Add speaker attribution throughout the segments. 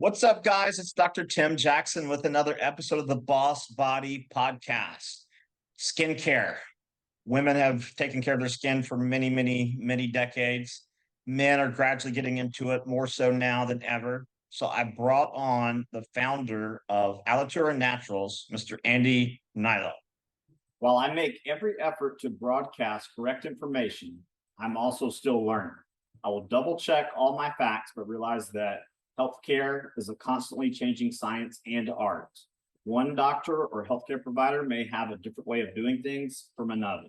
Speaker 1: What's up, guys? It's Dr. Tim Jackson with another episode of the Boss Body Podcast. Skincare. Women have taken care of their skin for many decades. Men are gradually getting into it more so now than ever. So I brought on the founder of Alitura Naturals, Mr. Andy Hnilo.
Speaker 2: While I make every effort to broadcast correct information, I'm also still learning. I will double check all my facts, but realize that healthcare is a constantly changing science and art. One doctor or healthcare provider may have a different way of doing things from another.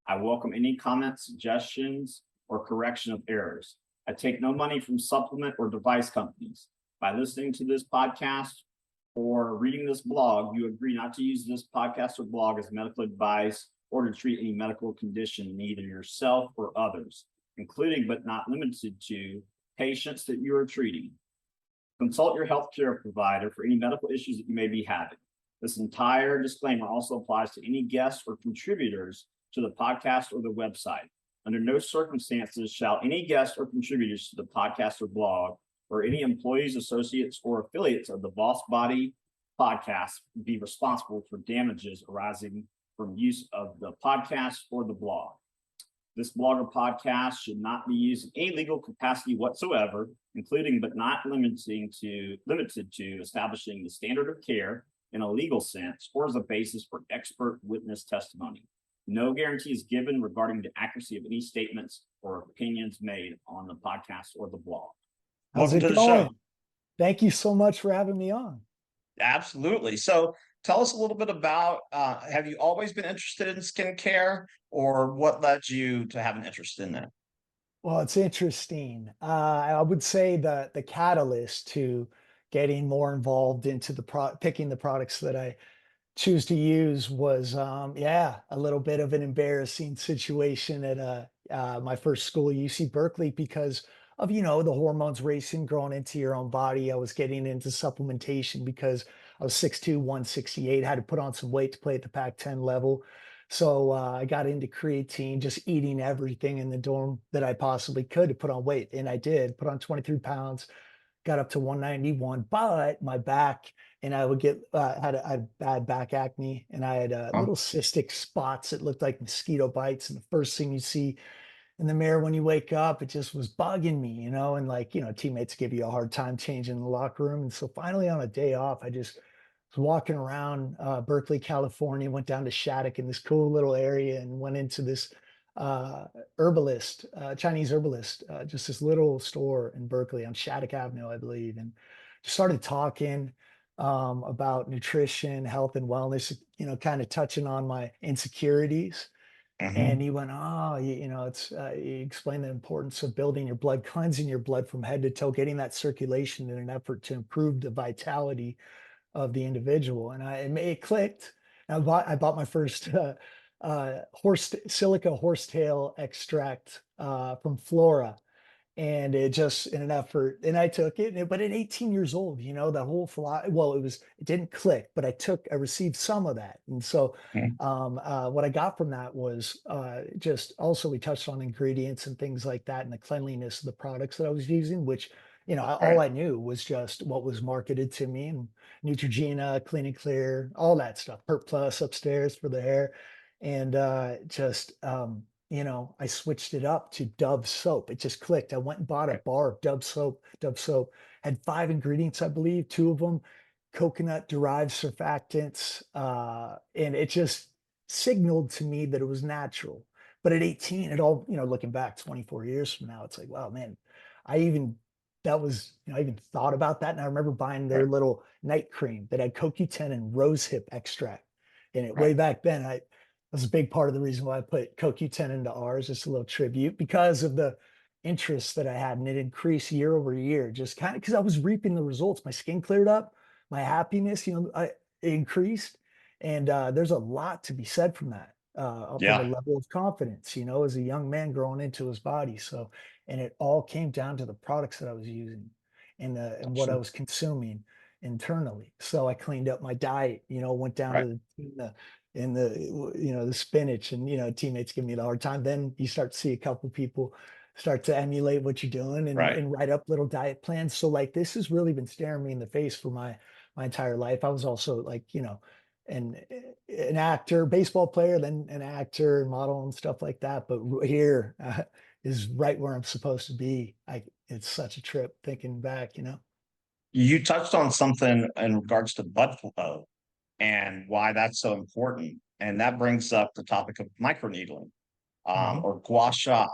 Speaker 2: I welcome any comments, suggestions, or correction of errors. I take no money from supplement or device companies. By listening to this podcast or reading this blog, you agree not to use this podcast or blog as medical advice or to treat any medical condition in either yourself or others, including but not limited to patients that you are treating. Consult your healthcare provider for any medical issues that you may be having. This entire disclaimer also applies to any guests or contributors to the podcast or the website. Under no circumstances shall any guests or contributors to the podcast or blog or any employees, associates, or affiliates of the Boss Body Podcast be responsible for damages arising from use of the podcast or the blog. This blog or podcast should not be used in any legal capacity whatsoever, including but not limited to establishing the standard of care in a legal sense or as a basis for expert witness testimony. No guarantee is given regarding the accuracy of any statements or opinions made on the podcast or the blog.
Speaker 3: How's
Speaker 1: Welcome
Speaker 3: it
Speaker 1: to the
Speaker 3: going?
Speaker 1: show.
Speaker 3: Thank you so much for having me on.
Speaker 1: Absolutely. So tell us a little bit about, have you always been interested in skincare, or what led you to have an interest in that?
Speaker 3: Well, it's interesting. I would say the catalyst to getting more involved into picking the products that I choose to use was, a little bit of an embarrassing situation at my first school, UC Berkeley, because of, the hormones racing, growing into your own body. I was getting into supplementation because I was 6'2", 168, had to put on some weight to play at the Pac-10 level. So I got into creatine, just eating everything in the dorm that I possibly could to put on weight. And I did put on 23 pounds, got up to 191, but my back and I would get, I had bad back acne, and I had
Speaker 1: Huh?
Speaker 3: little cystic spots that looked like mosquito bites. And the first thing you see in the mirror when you wake up, it just was bugging me, and like, teammates give you a hard time changing the locker room. And so finally on a day off, I just was walking around Berkeley, California, went down to Shattuck in this cool little area and went into this herbalist, Chinese herbalist, just this little store in Berkeley on Shattuck Avenue, I believe. And just started talking about nutrition, health and wellness, kind of touching on my insecurities. And
Speaker 1: Hmm.
Speaker 3: he went, "Oh, it's," he explained the importance of building your blood, cleansing your blood from head to toe, getting that circulation in an effort to improve the vitality of the individual. And it clicked. I bought my first silica horsetail extract from Flora, and it just in an effort, and I took it. But at 18 years old, the whole well, it didn't click, but I received some of that. And so what I got from that was just also, we touched on ingredients and things like that and the cleanliness of the products that I was using, which, all
Speaker 1: Right.
Speaker 3: I knew was just what was marketed to me, and Neutrogena, Clean and Clear, all that stuff, Pert Plus upstairs for the hair. And I switched it up to Dove soap. It just clicked. I went and bought a
Speaker 1: Right.
Speaker 3: bar of Dove soap. Dove soap had 5 ingredients, I believe, two of them coconut derived surfactants. And it just signaled to me that it was natural. But at 18, it all, looking back 24 years from now, it's like, wow, man, I even, that was, I even thought about that. And I remember buying their
Speaker 1: Right.
Speaker 3: little night cream that had CoQ10 and rosehip extract in it way
Speaker 1: Right.
Speaker 3: back then. Was a big part of the reason why I put CoQ10 into ours, just a little tribute, because of the interest that I had, and it increased year over year, just kind of because I was reaping the results. My skin cleared up, my happiness, it increased, and there's a lot to be said from that, from a
Speaker 1: Yeah.
Speaker 3: level of confidence, as a young man growing into his body. So, and it all came down to the products that I was using and what I
Speaker 1: Absolutely.
Speaker 3: was consuming internally. So I cleaned up my diet, went down
Speaker 1: Right.
Speaker 3: to the spinach, and teammates give me the hard time. Then you start to see a couple people start to emulate what you're doing
Speaker 1: Right.
Speaker 3: and write up little diet plans. So like this has really been staring me in the face for my entire life. I was also like, an an actor, baseball player, then an actor and model and stuff like that. But here is right where I'm supposed to be. It's such a trip thinking back.
Speaker 1: You touched on something in regards to blood flow and why that's so important. And that brings up the topic of microneedling,
Speaker 3: Hmm.
Speaker 1: or gua sha,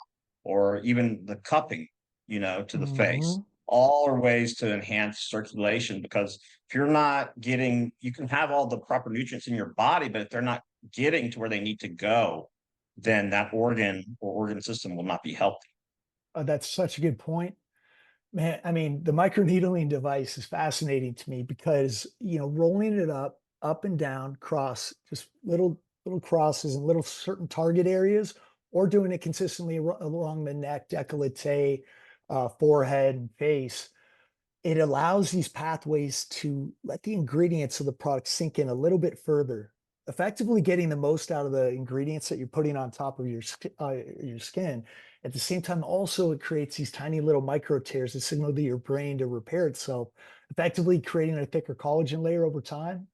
Speaker 1: or even the cupping, to the face.
Speaker 3: Hmm.
Speaker 1: All are ways to enhance circulation, because if you're not getting, you can have all the proper nutrients in your body, but if they're not getting to where they need to go, then that organ or organ system will not be healthy.
Speaker 3: That's such a good point. Man, I mean, the microneedling device is fascinating to me because, rolling it up and down, cross, just little crosses in little certain target areas, or doing it consistently along the neck, décolleté, forehead, and face. It allows these pathways to let the ingredients of the product sink in a little bit further, effectively getting the most out of the ingredients that you're putting on top of your skin. At the same time, also it creates these tiny little micro tears that signal to your brain to repair itself, effectively creating a thicker collagen layer over time.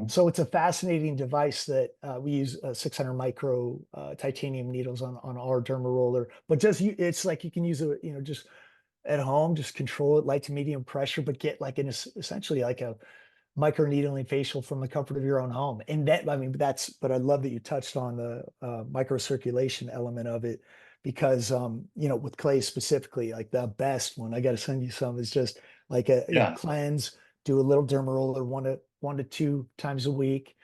Speaker 3: So it's a fascinating device that we use 600 micro titanium needles on our derma roller, but it's like you can use it, just at home, just control it light to medium pressure, but get like essentially like a microneedling facial from the comfort of your own home. And that, I mean, but I love that you touched on the microcirculation element of it because, with clay specifically, like the best one, I got to send you some, is just like
Speaker 1: Yeah.
Speaker 3: cleanse, do a little derma roller 1 to 2 times a week,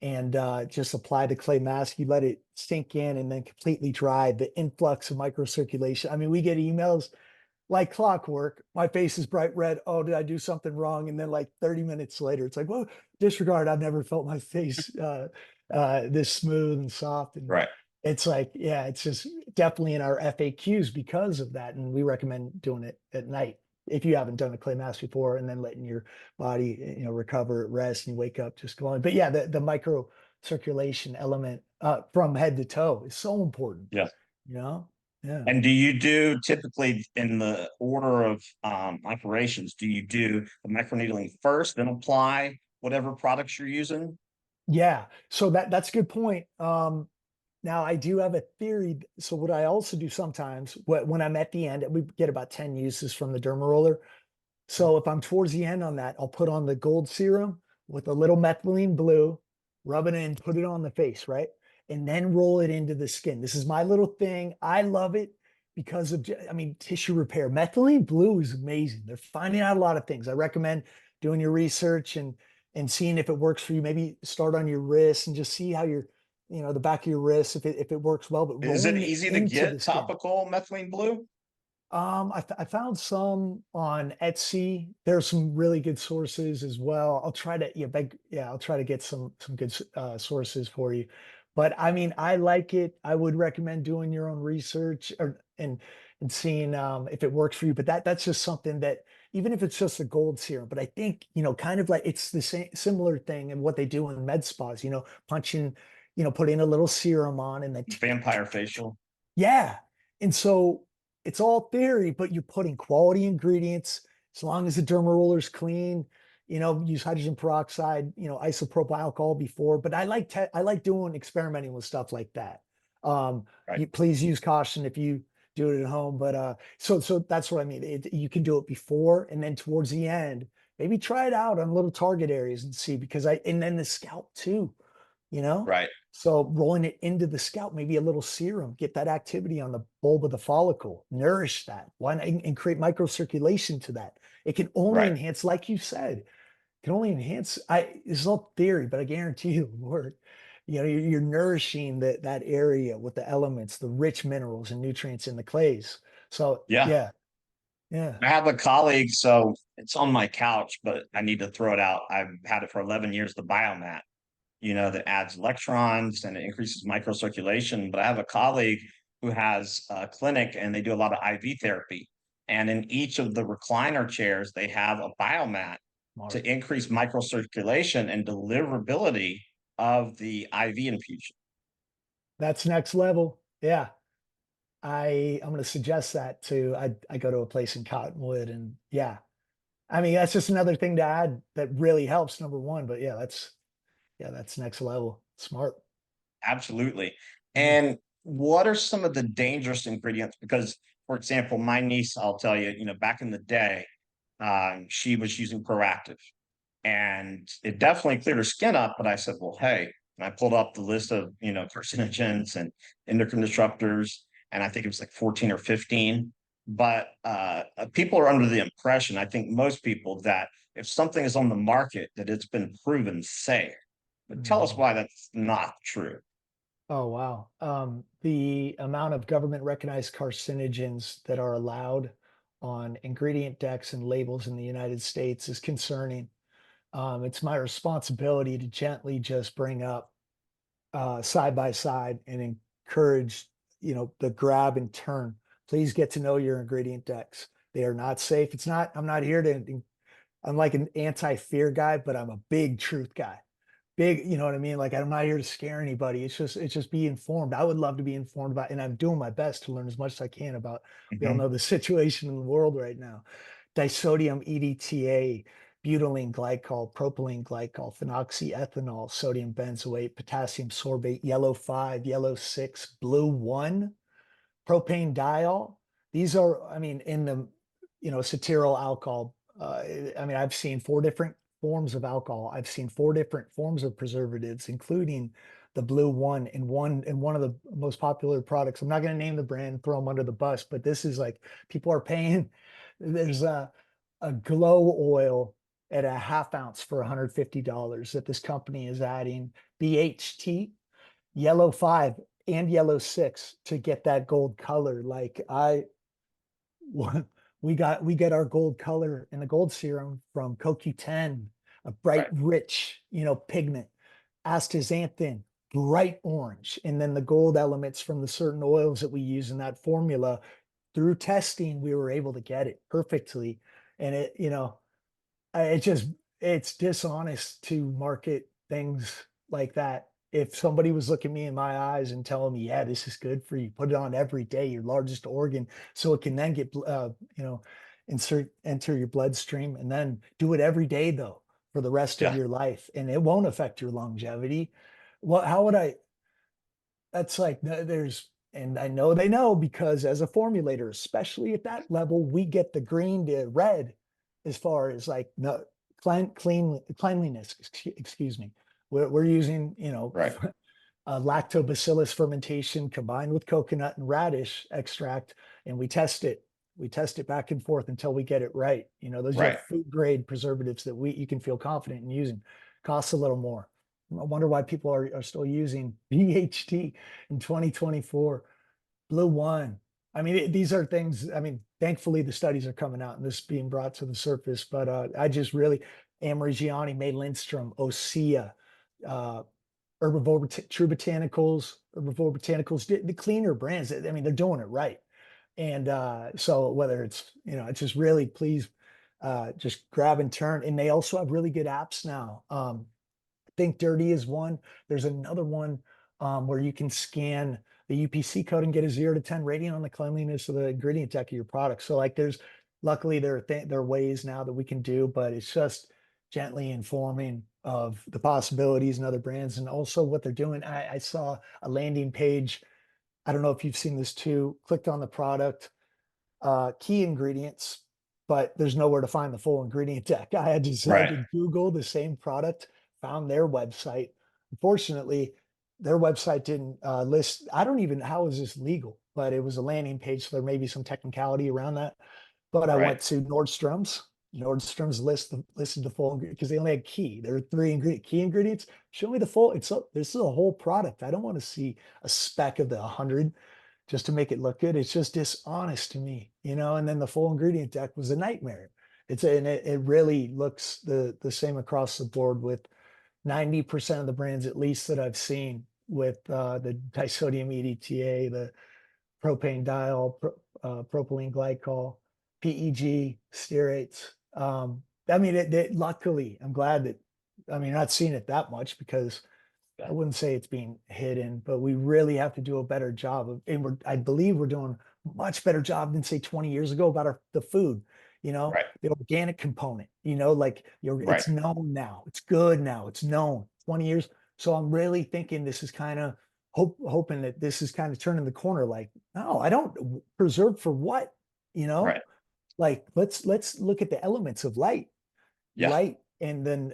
Speaker 3: and just apply the clay mask. You let it sink in and then completely dry. The influx of microcirculation. I mean, we get emails like clockwork. My face is bright red. Oh, did I do something wrong? And then like 30 minutes later, it's like, well, disregard. I've never felt my face this smooth and soft. And
Speaker 1: Right.
Speaker 3: it's like, yeah, it's just definitely in our FAQs because of that. And we recommend doing it at night if you haven't done a clay mask before, and then letting your body, recover, rest, and you wake up just going. But yeah, the micro circulation element from head to toe is so important,
Speaker 1: Yeah.
Speaker 3: you know? Yeah.
Speaker 1: And do you do, typically in the order of operations, do you do the microneedling first, then apply whatever products you're using?
Speaker 3: Yeah, so that's a good point. Now I do have a theory. So what I also do sometimes, when I'm at the end, we get about 10 uses from the derma roller. So if I'm towards the end on that, I'll put on the gold serum with a little methylene blue, rub it in, put it on the face, right? And then roll it into the skin. This is my little thing. I love it because of, I mean, tissue repair. Methylene blue is amazing. They're finding out a lot of things. I recommend doing your research and seeing if it works for you. Maybe start on your wrist and just see how the back of your wrist, if it works well, but
Speaker 1: Is it
Speaker 3: rolling it
Speaker 1: easy to
Speaker 3: into the
Speaker 1: get
Speaker 3: skin.
Speaker 1: topical methylene blue?
Speaker 3: I found some on Etsy. There's some really good sources as well. I'll try to, I'll try to get some good sources for you. But I mean, I like it. I would recommend doing your own research and seeing if it works for you. But that's just something that, even if it's just a gold serum, but I think, kind of like it's the same similar thing and what they do in med spas, punching, putting a little serum on and then
Speaker 1: Vampire facial.
Speaker 3: yeah. And so it's all theory, but you're putting quality ingredients as long as the derma roller's clean, use hydrogen peroxide, isopropyl alcohol before, but I like doing experimenting with stuff like that.
Speaker 1: Right.
Speaker 3: You please use caution if you do it at home, but so that's what I mean. You can do it before and then towards the end, maybe try it out on little target areas and see, and then the scalp too, you know?
Speaker 1: Right.
Speaker 3: So rolling it into the scalp, maybe a little serum, get that activity on the bulb of the follicle, nourish that, why not, and create microcirculation to that. It can only
Speaker 1: Right.
Speaker 3: enhance, like you said, can only enhance. It's all theory, but I guarantee you, Lord, you're nourishing that area with the elements, the rich minerals and nutrients in the clays. So
Speaker 1: Yeah.
Speaker 3: yeah, yeah.
Speaker 1: I have a colleague, so it's on my couch, but I need to throw it out. I've had it for 11 years, the biomat, that adds electrons and it increases microcirculation. But I have a colleague who has a clinic and they do a lot of IV therapy. And in each of the recliner chairs, they have a biomat
Speaker 3: Smart.
Speaker 1: to increase microcirculation and deliverability of the IV infusion.
Speaker 3: That's next level. Yeah. I'm going to suggest that to, I go to a place in Cottonwood, and yeah, I mean, that's just another thing to add that really helps, number one, but yeah, that's next level. Smart.
Speaker 1: Absolutely.
Speaker 3: Yeah.
Speaker 1: And what are some of the dangerous ingredients? Because, for example, my niece, I'll tell you, back in the day, she was using Proactive, and it definitely cleared her skin up. But I said, well, hey, and I pulled up the list of, carcinogens and endocrine disruptors, and I think it was like 14 or 15. But people are under the impression, I think most people, that if something is on the market, that it's been proven safe. But tell us
Speaker 3: Mhm.
Speaker 1: why that's not true.
Speaker 3: Oh, wow. The amount of government recognized carcinogens that are allowed on ingredient decks and labels in the United States is concerning. It's my responsibility to gently just bring up side by side and encourage, the grab and turn. Please get to know your ingredient decks. They are not safe. I'm not here to, I'm like an anti-fear guy, but I'm a big truth guy. Big, you know what I mean? Like, I'm not here to scare anybody. It's just be informed. I would love to be informed about, and I'm doing my best to learn as much as I can about, we all
Speaker 1: Mhm.
Speaker 3: know the situation in the world right now. Disodium EDTA, butylene glycol, propylene glycol, phenoxyethanol, sodium benzoate, potassium sorbate, yellow 5, yellow 6, blue 1, propane diol. These are, I mean, in the, cetyl alcohol. I mean, I've seen four different forms of alcohol. I've seen four different forms of preservatives, including the blue one in one of the most popular products. I'm not going to name the brand, throw them under the bus, but this is like, people are paying. There's a glow oil at a half ounce for $150 that this company is adding BHT, yellow 5, and yellow 6 to get that gold color. Like, we get our gold color in the gold serum from CoQ10, a bright,
Speaker 1: Right.
Speaker 3: rich, pigment, astaxanthin, bright orange, and then the gold elements from the certain oils that we use in that formula. Through testing, we were able to get it perfectly, and it just, it's dishonest to market things like that. If somebody was looking me in my eyes and telling me, "Yeah, this is good for you. Put it on every day, your largest organ, so it can then get, enter your bloodstream, and then do it every day though for the rest of
Speaker 1: Yeah.
Speaker 3: your life, and it won't affect your longevity." Well, how would I? That's like, there's, and I know they know, because as a formulator, especially at that level, we get the green to red as far as like, no, cleanliness, excuse me. We're using,
Speaker 1: Right.
Speaker 3: lactobacillus fermentation combined with coconut and radish extract, and we test it. We test it back and forth until we get it right. Those are
Speaker 1: Right.
Speaker 3: food grade preservatives that you can feel confident in using. Costs a little more. I wonder why people are still using BHT in 2024. Blue one. I mean, these are things. I mean, thankfully the studies are coming out and this is being brought to the surface. But I just really, Amerigiani, May Lindstrom, Osea, uh, True Botanicals, Herbivore Botanicals, the cleaner brands. I mean, they're doing it right. And so whether it's, it's just really, please just grab and turn. And they also have really good apps now. Think Dirty is one. There's another one where you can scan the UPC code and get a 0 to 10 rating on the cleanliness of the ingredient deck of your product. So like, luckily there are ways now that we can do, but it's just gently informing of the possibilities and other brands, and also what they're doing. I saw a landing page. I don't know if you've seen this too. Clicked on the product, key ingredients, but there's nowhere to find the full ingredient deck. I had
Speaker 1: Right.
Speaker 3: to Google the same product, found their website. Unfortunately, their website didn't list. I don't even, how is this legal? But it was a landing page, so there may be some technicality around that. But I
Speaker 1: Right.
Speaker 3: went to Nordstrom's. Nordstrom's listed the full, because they only had key. There are three key ingredients. Show me the full. This is a whole product. I don't want to see a speck of the 100 just to make it look good. It's just dishonest to me, And then the full ingredient deck was a nightmare. It really looks the same across the board with 90% of the brands, at least, that I've seen, with the disodium EDTA, the propane diol, propylene glycol, PEG, stearates. I mean, luckily, I'm glad that, I mean, not seeing it that much, because I wouldn't say it's being hidden, but we really have to do a better job of, and I believe we're doing a much better job than say 20 years ago about the food,
Speaker 1: Right.
Speaker 3: the organic component, like
Speaker 1: Right.
Speaker 3: it's known now, it's good now, it's known 20 years. So I'm really thinking this is kind of hoping that this is kind of turning the corner. Like, no, I don't preserve for what, you know,
Speaker 1: Right.
Speaker 3: like let's look at the elements of light,
Speaker 1: Yeah.
Speaker 3: and then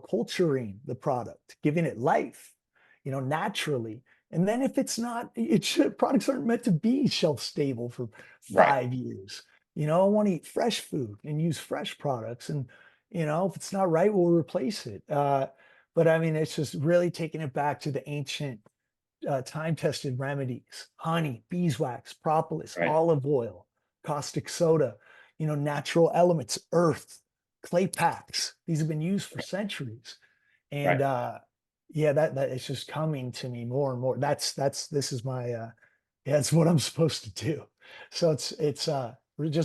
Speaker 3: culturing the product, giving it life, naturally. And then if it's not, products aren't meant to be shelf stable for
Speaker 1: Right.
Speaker 3: 5 years. I want to eat fresh food and use fresh products. And if it's not right, we'll replace it. But I mean, it's just really taking it back to the ancient time-tested remedies: honey, beeswax, propolis,
Speaker 1: Right.
Speaker 3: olive oil, caustic soda, natural elements, earth, clay packs. These have been used for centuries. And
Speaker 1: Right.
Speaker 3: yeah, that it's just coming to me more and more. This is my yeah, it's what I'm supposed to do. So just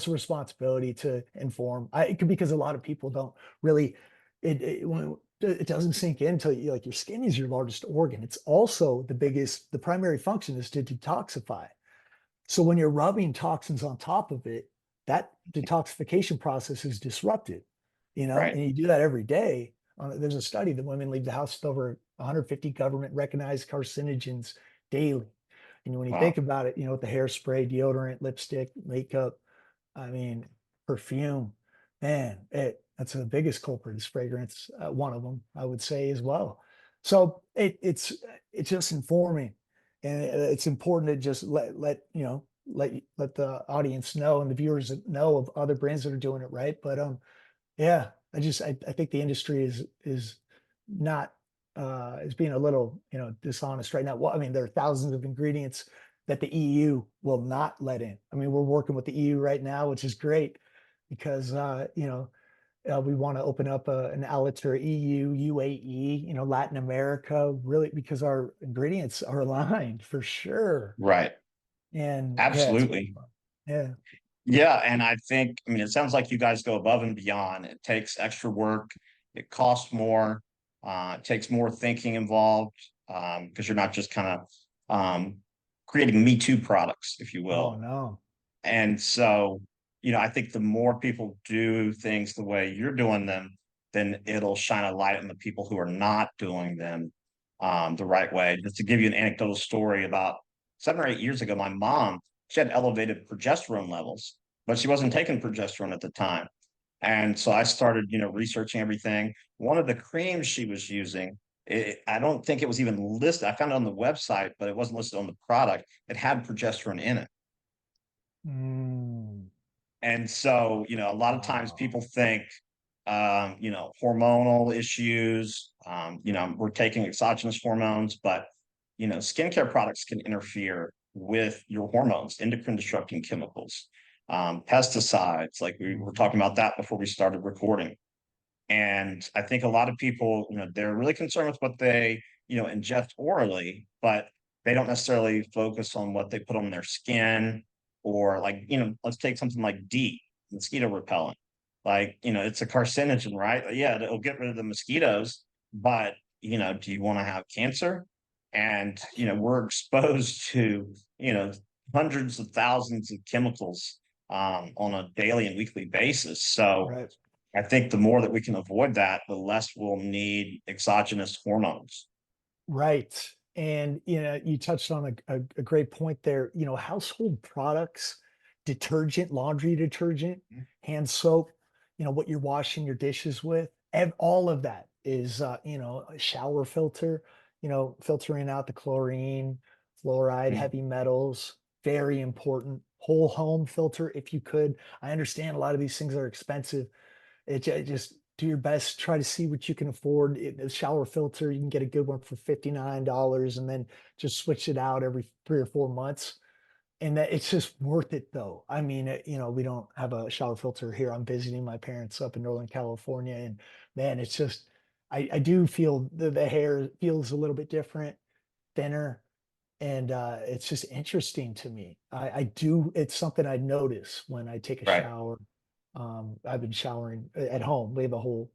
Speaker 3: a responsibility to inform. Because a lot of people don't really, it doesn't sink in until like your skin is your largest organ. It's also the primary function is to detoxify. So when you're rubbing toxins on top of it, that detoxification process is disrupted,
Speaker 1: Right.
Speaker 3: and you do that every day. There's a study that women leave the house with over 150 government recognized carcinogens daily. And when you think
Speaker 1: Wow.
Speaker 3: about it, with the hairspray, deodorant, lipstick, makeup, I mean, perfume, man, that's the biggest culprit is fragrance. One of them, I would say as well. So it's just informing, and it's important to just let the audience know and the viewers know of other brands that are doing it right. But yeah, I think the industry is not is being a little dishonest right now. Well, I mean, there are thousands of ingredients that the EU will not let in. I mean, we're working with the EU right now, which is great because we want to open up an Alitura EU, UAE, Latin America, really because our ingredients are aligned for sure.
Speaker 1: Right.
Speaker 3: And yeah, it's
Speaker 1: Absolutely.
Speaker 3: fun. Yeah.
Speaker 1: Yeah, and I mean, it sounds like you guys go above and beyond. It takes extra work. It costs more. It takes more thinking involved, because you're not just kind of creating Me Too products, if you
Speaker 3: Oh
Speaker 1: will.
Speaker 3: no.
Speaker 1: And so, I think the more people do things the way you're doing them, then it'll shine a light on the people who are not doing them the right way. Just to give you an anecdotal story, about 7 or 8 years ago, my mom, she had elevated progesterone levels, but she wasn't taking progesterone at the time. And so I started, researching everything. One of the creams she was using, I don't think it was even listed. I found it on the website, but it wasn't listed on the product. It had progesterone in it.
Speaker 3: Mm,
Speaker 1: And so, a lot of times
Speaker 3: wow.
Speaker 1: people think, hormonal issues, we're taking exogenous hormones, but, skincare products can interfere with your hormones, endocrine disrupting chemicals, pesticides, like we were
Speaker 3: Mhm.
Speaker 1: talking about that before we started recording. And I think a lot of people, they're really concerned with what they, ingest orally, but they don't necessarily focus on what they put on their skin, or like, let's take something like DEET, mosquito repellent. Like, it's a carcinogen, right? Yeah, it'll get rid of the mosquitoes, but, do you want to have cancer? And, we're exposed to, hundreds of thousands of chemicals on a daily and weekly basis. So,
Speaker 3: Right.
Speaker 1: I think the more that we can avoid that, the less we'll need exogenous hormones.
Speaker 3: Right. And you touched on a great point there. Household products, detergent, laundry detergent,
Speaker 1: Mhm.
Speaker 3: hand soap, what you're washing your dishes with, and all of that is a shower filter, filtering out the chlorine, fluoride,
Speaker 1: Mm.
Speaker 3: heavy metals, very important. Whole home filter if you could. I understand a lot of these things are expensive. Just do your best, try to see what you can afford. A shower filter, you can get a good one for $59 and then just switch it out every 3 or 4 months. And that it's just worth it though. I mean, we don't have a shower filter here. I'm visiting my parents up in Northern California, and man, it's just I do feel the hair feels a little bit different, thinner, and it's just interesting to me. I do, it's something I notice when I take a
Speaker 1: Right.
Speaker 3: shower. I've been showering at home. We have a whole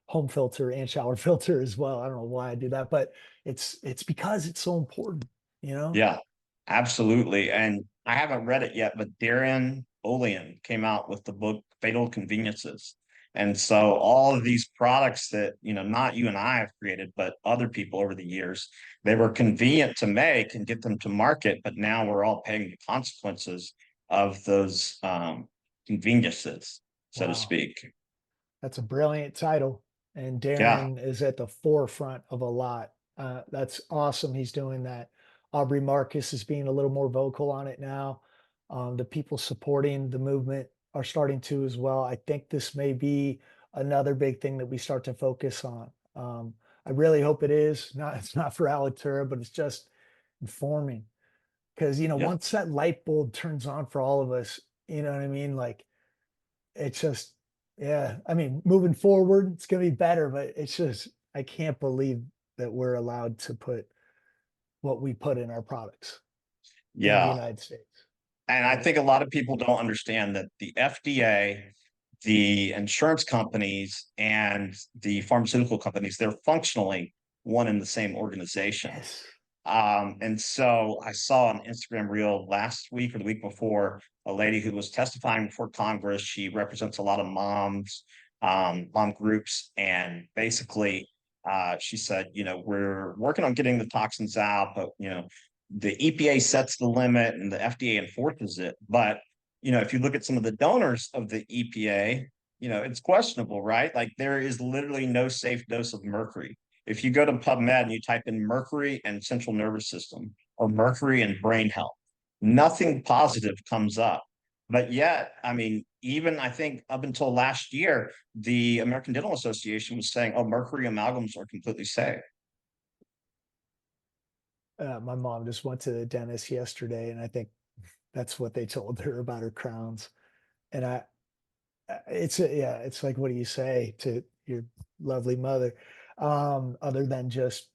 Speaker 3: home filter and shower filter as well. I don't know why I do that, but it's because it's so important, you know?
Speaker 1: Yeah, absolutely. And I haven't read it yet, but Darren Olean came out with the book Fatal Conveniences. And so all of these products that, not you and I have created, but other people over the years, they were convenient to make and get them to market, but now we're all paying the consequences of those conveniences, so to
Speaker 3: Wow.
Speaker 1: speak.
Speaker 3: That's a brilliant title. And
Speaker 1: Yeah,
Speaker 3: Darren is at the forefront of a lot. That's awesome. He's doing that. Aubrey Marcus is being a little more vocal on it now. The people supporting the movement are starting to as well. I think this may be another big thing that we start to focus on. I really hope it is. Not it's not for Alitura, but it's just informing. Because
Speaker 1: yeah,
Speaker 3: once that light bulb turns on for all of us, you know what I mean? Like it's just, yeah. I mean, moving forward, it's gonna be better, but it's just, I can't believe that we're allowed to put what we put in our products in the
Speaker 1: yeah.
Speaker 3: United States.
Speaker 1: And I
Speaker 3: Right.
Speaker 1: think a lot of people don't understand that the FDA, the insurance companies, and the pharmaceutical companies, they're functionally one and the same organization.
Speaker 3: Yes.
Speaker 1: And so I saw an Instagram reel last week or the week before, a lady who was testifying before Congress. She represents a lot of moms, mom groups, and basically, she said, we're working on getting the toxins out, but the EPA sets the limit and the FDA enforces it. But if you look at some of the donors of the EPA, it's questionable, right? Like there is literally no safe dose of mercury. If you go to PubMed and you type in mercury and central nervous system or mercury and brain health, nothing positive comes up. But yet, I mean, even I think up until last year, the American Dental Association was saying, oh, mercury amalgams are completely safe.
Speaker 3: My mom just went to the dentist yesterday, and I think that's what they told her about her crowns. And yeah, it's like, what do you say to your lovely mother? Other than just,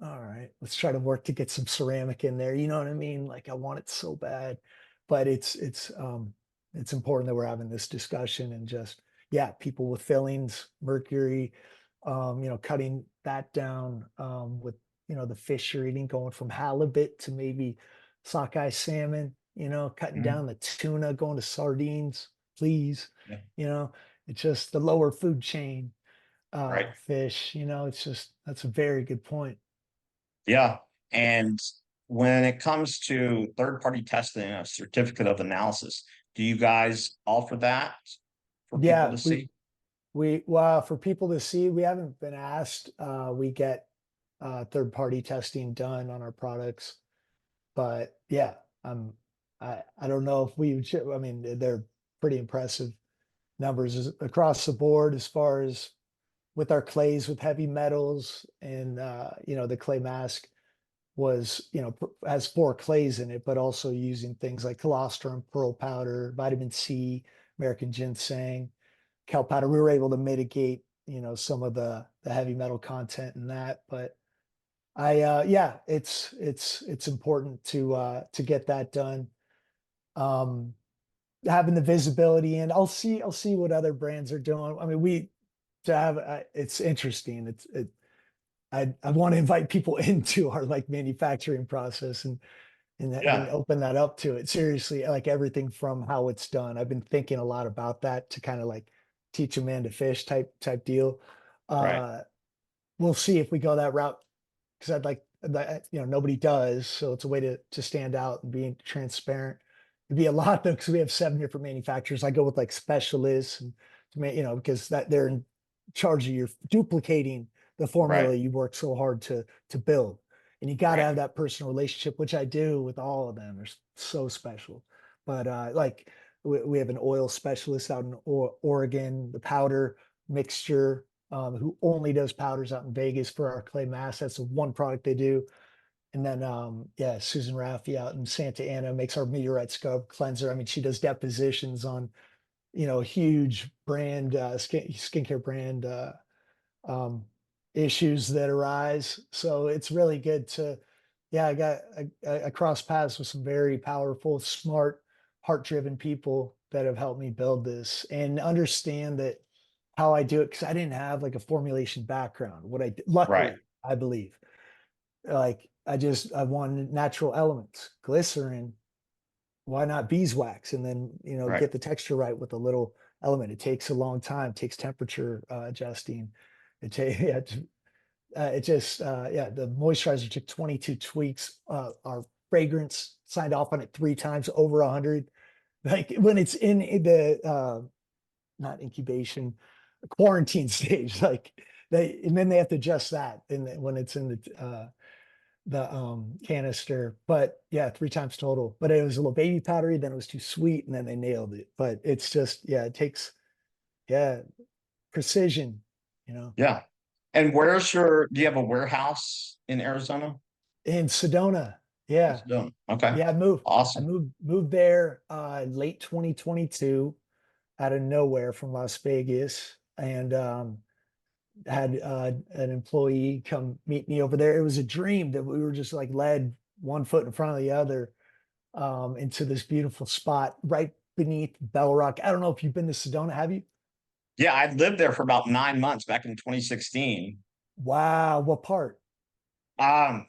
Speaker 3: all right, let's try to work to get some ceramic in there. You know what I mean? Like I want it so bad, but it's important that we're having this discussion and just, yeah, people with fillings, mercury, cutting that down, with, the fish you're eating, going from halibut to maybe sockeye salmon, cutting
Speaker 1: Mhm.
Speaker 3: down the tuna, going to sardines, please.
Speaker 1: Yeah.
Speaker 3: You know, it's just the lower food chain,
Speaker 1: Right.
Speaker 3: fish, it's just, that's a very good point.
Speaker 1: Yeah. And when it comes to third party testing, a certificate of analysis, do you guys offer that for people
Speaker 3: Yeah,
Speaker 1: to
Speaker 3: we
Speaker 1: see?
Speaker 3: well, for people to see, we haven't been asked. We get third party testing done on our products, but yeah, I don't know if we should. I mean, they're pretty impressive numbers across the board as far as with our clays with heavy metals and the clay mask was, has four clays in it, but also using things like colostrum, pearl powder, vitamin C, American ginseng, kelp powder. We were able to mitigate, some of the heavy metal content in that. But yeah, it's important to get that done. Um, Having the visibility, and I'll see what other brands are doing. I mean, we to have it's interesting. I want to invite people into our like manufacturing process and
Speaker 1: Yeah.
Speaker 3: open that up to it. Seriously, like everything from how it's done. I've been thinking a lot about that to kind of like teach a man to fish type deal.
Speaker 1: Right.
Speaker 3: Uh, we'll see if we go that route because I'd like that, nobody does, so it's a way to stand out and being transparent. It'd be a lot though because we have 7 different manufacturers. I go with like specialists and because that they're in charge of your duplicating the
Speaker 1: Right.
Speaker 3: formula you work so hard to build. And you got to
Speaker 1: Right.
Speaker 3: have that personal relationship, which I do with all of them. They're so special. But like we have an oil specialist out in Oregon, the powder mixture, who only does powders out in Vegas for our clay mask. That's the one product they do. And then, yeah, Susan Raffi out in Santa Ana makes our meteorite scrub cleanser. I mean, she does depositions on, huge brand, skincare brand, um, issues that arise. So it's really good to, yeah, I cross paths with some very powerful, smart, heart driven people that have helped me build this and understand that how I do it because I didn't have like a formulation background. What I
Speaker 1: Right.
Speaker 3: luckily, I believe, like I wanted natural elements, glycerin. Why not beeswax? And then
Speaker 1: Right.
Speaker 3: get the texture right with a little element. It takes a long time. Takes temperature adjusting. It takes yeah, it just yeah. The moisturizer took 22 tweaks. Our fragrance signed off on it 3 times over 100. Like when it's in the not incubation, quarantine stage. Like and then they have to adjust that, and when it's in the canister. But yeah, 3 times total. But it was a little baby powdery, then it was too sweet, and then they nailed it. But it's just yeah, it takes yeah precision. You know,
Speaker 1: Yeah. And do you have a warehouse in Arizona?
Speaker 3: in Sedona,
Speaker 1: Yes,
Speaker 3: yeah,
Speaker 1: you don't. Okay.
Speaker 3: yeah. I
Speaker 1: Awesome.
Speaker 3: moved there late 2022 out of nowhere from Las Vegas, and had an employee come meet me over there. It was a dream that we were just like led one foot in front of the other into this beautiful spot right beneath Bell Rock. I don't know if you've been to Sedona, have you?
Speaker 1: Yeah, I lived there for about 9 months back in 2016.
Speaker 3: Wow, what part?
Speaker 1: Um,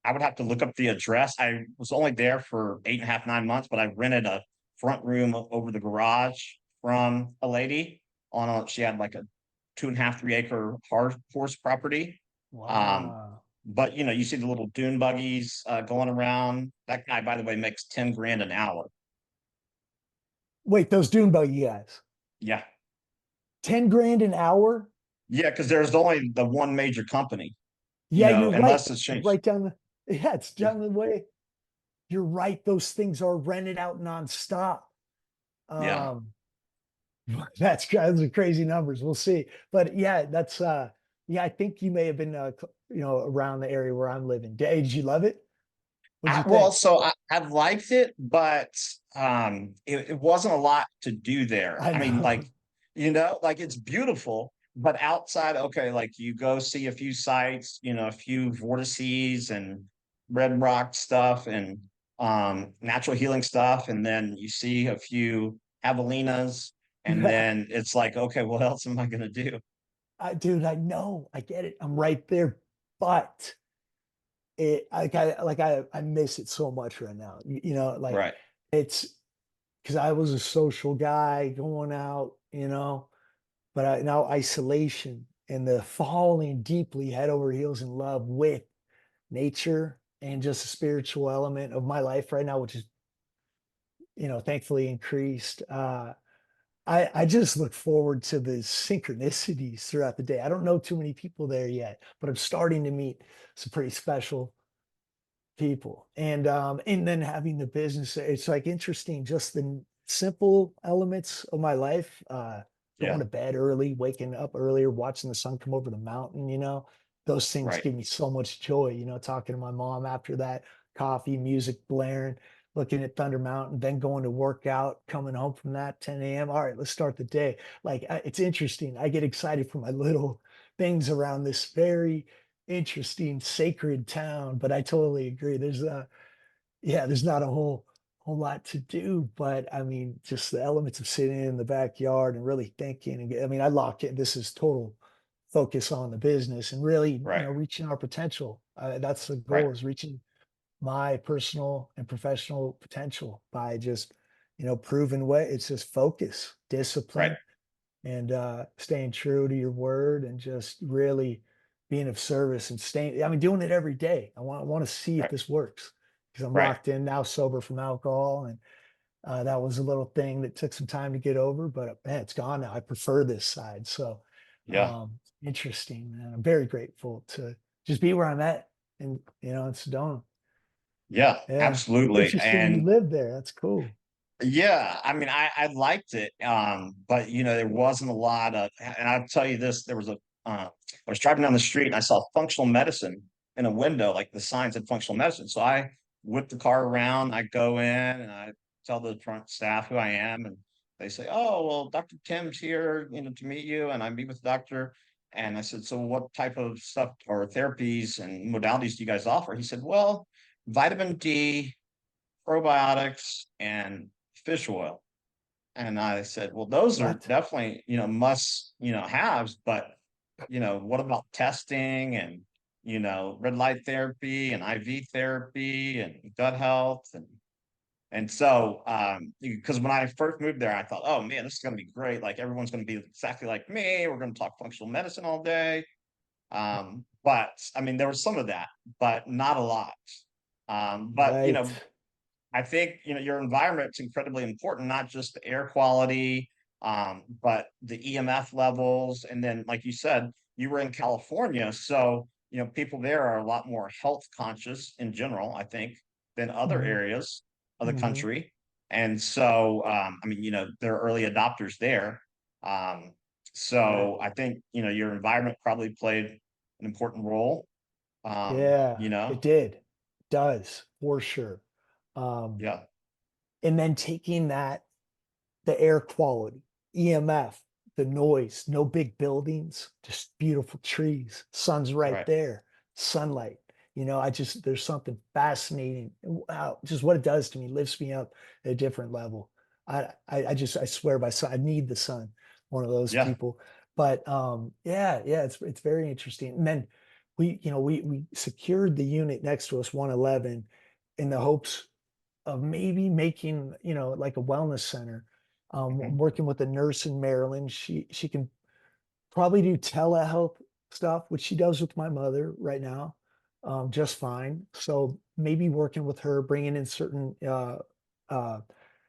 Speaker 1: I would have to look up the address. I was only there for 8.5, 9 months, but I rented a front room over the garage from a lady she had like a 2.5, 3 acre horse property. Um,
Speaker 3: Wow.
Speaker 1: but you see the little dune buggies going around. That guy, by the way, makes 10 grand an hour.
Speaker 3: Wait, those dune buggy guys.
Speaker 1: Yeah.
Speaker 3: 10 grand an hour?
Speaker 1: Yeah, because there's only the one major company,
Speaker 3: Yeah, you're right.
Speaker 1: unless it's
Speaker 3: It's
Speaker 1: changed.
Speaker 3: right down yeah, it's
Speaker 1: Yeah.
Speaker 3: down the way. You're right. Those things are rented out nonstop.
Speaker 1: Yeah.
Speaker 3: Um, those are crazy numbers. We'll see. But yeah, that's yeah, I think you may have been around the area where I'm living. Did you love it? What'd you
Speaker 1: Well,
Speaker 3: think?
Speaker 1: so I liked it, but it wasn't a lot to do there.
Speaker 3: I
Speaker 1: I mean, like,
Speaker 3: know.
Speaker 1: like it's beautiful, but outside, okay, like you go see a few sites, a few vortices and red rock stuff and natural healing stuff, and then you see a few javelinas, and
Speaker 3: Yeah.
Speaker 1: then it's like, okay, what else am I gonna do?
Speaker 3: Dude, I know. I get it. I'm right there. But I miss it so much right now. Like
Speaker 1: Right,
Speaker 3: it's because I was a social guy going out, but now isolation and the falling deeply head over heels in love with nature and just the spiritual element of my life right now, which is, thankfully increased. I just look forward to the synchronicities throughout the day. I don't know too many people there yet, but I'm starting to meet some pretty special people. And then having the business, it's like interesting, just the simple elements of my life. Going
Speaker 1: yeah,
Speaker 3: to bed early, waking up earlier, watching the sun come over the mountain, those things
Speaker 1: right,
Speaker 3: give me so much joy, talking to my mom after that, coffee, music blaring, looking at Thunder Mountain, then going to work out, coming home from that 10 a.m. All right, let's start the day. Like it's interesting. I get excited for my little things around this very interesting sacred town, but I totally agree. There's not a whole lot to do, but I mean, just the elements of sitting in the backyard and really thinking. And I mean, I lock it. This is total focus on the business and really,
Speaker 1: right,
Speaker 3: reaching our potential. That's the
Speaker 1: right,
Speaker 3: goal, is reaching my personal and professional potential by just, proven way. It's just focus,
Speaker 1: right,
Speaker 3: discipline, and staying true to your word and just really being of service and staying. I mean, doing it every day. I want to see if
Speaker 1: right,
Speaker 3: this works because I'm
Speaker 1: right,
Speaker 3: locked in now, sober from alcohol, and that was a little thing that took some time to get over. But man, it's gone now. I prefer this side. So
Speaker 1: yeah.
Speaker 3: interesting, man. I'm very grateful to just be where I'm at, and in Sedona.
Speaker 1: Yeah,
Speaker 3: Yeah,
Speaker 1: absolutely.
Speaker 3: interesting. You
Speaker 1: And
Speaker 3: live there. That's cool.
Speaker 1: yeah, I mean, I liked it. But there wasn't a lot of, and I'll tell you this, I was driving down the street and I saw functional medicine in a window, like the sign said functional medicine. So I whip the car around, I go in and I tell the front staff who I am, and they say, "Oh, well, Dr. Tim's here, to meet you." And I meet with the doctor. And I said, "So what type of stuff or therapies and modalities do you guys offer?" He said, "Well, vitamin D, probiotics, and fish oil." And I said, well, those are
Speaker 3: What?
Speaker 1: definitely, must, haves, but, what about testing and, red light therapy and IV therapy and gut health and so, because when I first moved there, I thought, oh man, this is going to be great. Like everyone's going to be exactly like me. We're going to talk functional medicine all day. But I mean, there was some of that, but not a lot. But
Speaker 3: Right.
Speaker 1: I think your environment's incredibly important, not just the air quality, but the EMF levels. And then, like you said, you were in California, so people there are a lot more health conscious in general, I think, than other
Speaker 3: Hmm.
Speaker 1: areas of the
Speaker 3: Hmm.
Speaker 1: country. And so, I mean, there are early adopters there. Um,
Speaker 3: Right.
Speaker 1: so I think your environment probably played an important role.
Speaker 3: Yeah, it did. It does for sure. Um,
Speaker 1: Yeah,
Speaker 3: and then taking that, the air quality, EMF, the noise, no big buildings, just beautiful trees, sun's right
Speaker 1: right.
Speaker 3: there, sunlight. There's something fascinating. Wow, just what it does to me lifts me up at a different level. I swear by sun, I need the sun, one of those
Speaker 1: Yeah.
Speaker 3: people. But yeah, yeah, it's very interesting. And then we secured the unit next to us, 111, in the hopes of maybe making, like a wellness center. I'm
Speaker 1: Mhm.
Speaker 3: working with a nurse in Maryland. She can probably do telehealth stuff, which she does with my mother right now, just fine. So maybe working with her, bringing in certain, uh,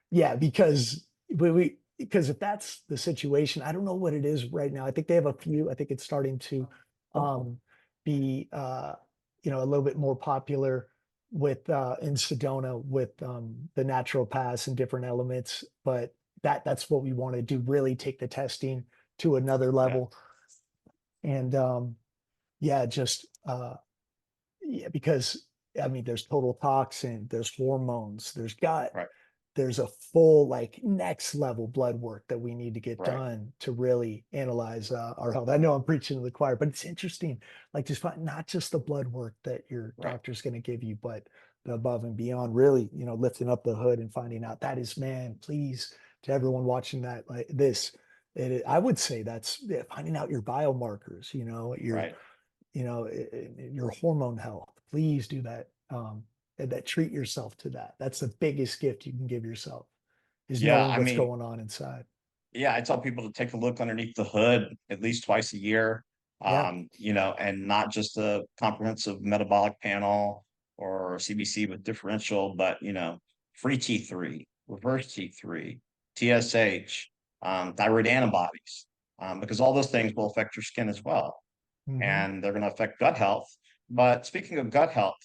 Speaker 3: yeah, because if that's the situation, I don't know what it is right now. I think they have a few. I think it's starting to um, be, a little bit more popular with in Sedona with the natural pass and different elements. But that's what we want to do. Really take the testing to another
Speaker 1: Yeah.
Speaker 3: level, and yeah, just yeah, because I mean, there's total toxin, there's hormones, there's gut,
Speaker 1: Right.
Speaker 3: there's a full like next level blood work that we need to get
Speaker 1: Right.
Speaker 3: done to really analyze our health. I know I'm preaching to the choir, but it's interesting, like just find not just the blood work that your
Speaker 1: Right.
Speaker 3: doctor's going to give you, but the above and beyond. Really, lifting up the hood and finding out that is, man, please, to everyone watching that, like this. I would say that's, yeah, finding out your biomarkers,
Speaker 1: Right.
Speaker 3: your hormone health. Please do that. And that treat yourself to that. That's the biggest gift you can give yourself is
Speaker 1: Yeah.
Speaker 3: knowing
Speaker 1: I
Speaker 3: what's
Speaker 1: mean,
Speaker 3: going on inside.
Speaker 1: yeah, I tell people to take a look underneath the hood at least twice a year.
Speaker 3: Yeah.
Speaker 1: And not just a comprehensive metabolic panel or CBC with differential, but free T3, reverse T3, TSH, thyroid antibodies, because all those things will affect your skin as well.
Speaker 3: Hmm.
Speaker 1: And they're going to affect gut health. But speaking of gut health,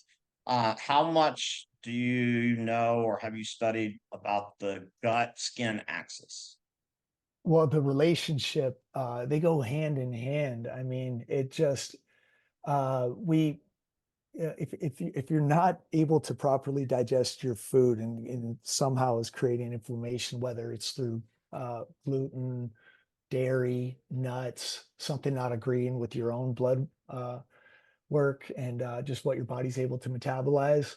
Speaker 1: how much do you know or have you studied about the gut skin axis?
Speaker 3: Well, the relationship, they go hand in hand. I mean, it just, we, if you're not able to properly digest your food and somehow is creating inflammation, whether it's through gluten, dairy, nuts, something not agreeing with your own blood work and just what your body's able to metabolize,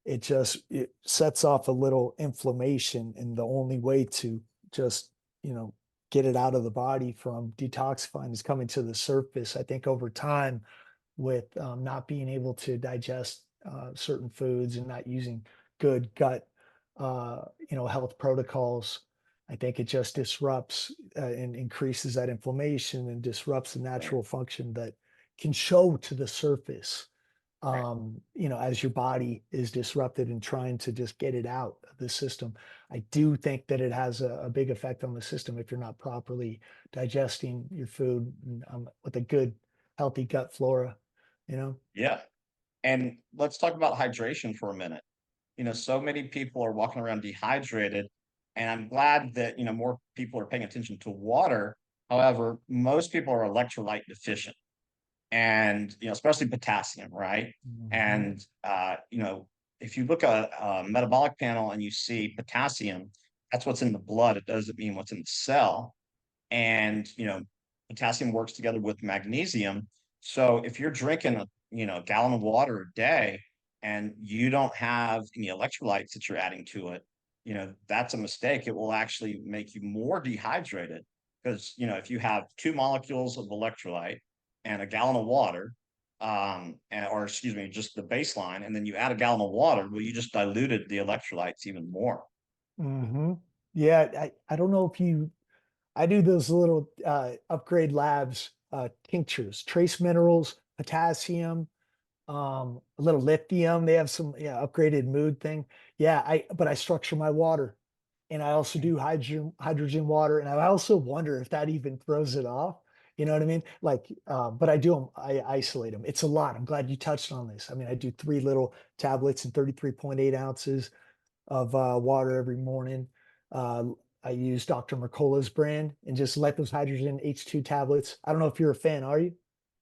Speaker 3: it sets off a little inflammation. And the only way to just, you know, get it out of the body from detoxifying is coming to the surface. I think over time, with not being able to digest certain foods and not using good gut, health protocols. I think it just disrupts and increases that inflammation and disrupts the
Speaker 1: Right.
Speaker 3: natural function that can show to the surface,
Speaker 1: Right.
Speaker 3: as your body is disrupted and trying to just get it out of the system. I do think that it has a big effect on the system if you're not properly digesting your food with a good, healthy gut flora, you know?
Speaker 1: Yeah. And let's talk about hydration for a minute. So many people are walking around dehydrated, and I'm glad that, more people are paying attention to water. However, most people are electrolyte deficient and, especially potassium, right?
Speaker 3: Mhm.
Speaker 1: And, if you look at a metabolic panel and you see potassium, that's what's in the blood. It doesn't mean what's in the cell. And potassium works together with magnesium. So if you're drinking a gallon of water a day and you don't have any electrolytes that you're adding to it, that's a mistake. It will actually make you more dehydrated because, if you have 2 molecules of electrolyte and a gallon of water, or excuse me, just the baseline, and then you add a gallon of water, well, you just diluted the electrolytes even more.
Speaker 3: Hmm. Yeah, I don't know if I do those little upgrade labs tinctures, trace minerals, potassium, a little lithium. They have some, yeah, upgraded mood thing. Yeah, but I structure my water, and I also do hydrogen water, and I also wonder if that even throws it off. You know what I mean? Like, but I do them. I isolate them. It's a lot. I'm glad you touched on this. I mean, I do 3 little tablets and 33.8 ounces of water every morning. Uh, I use Dr. Mercola's brand and just let those hydrogen H2 tablets. I don't know if you're a fan, are you?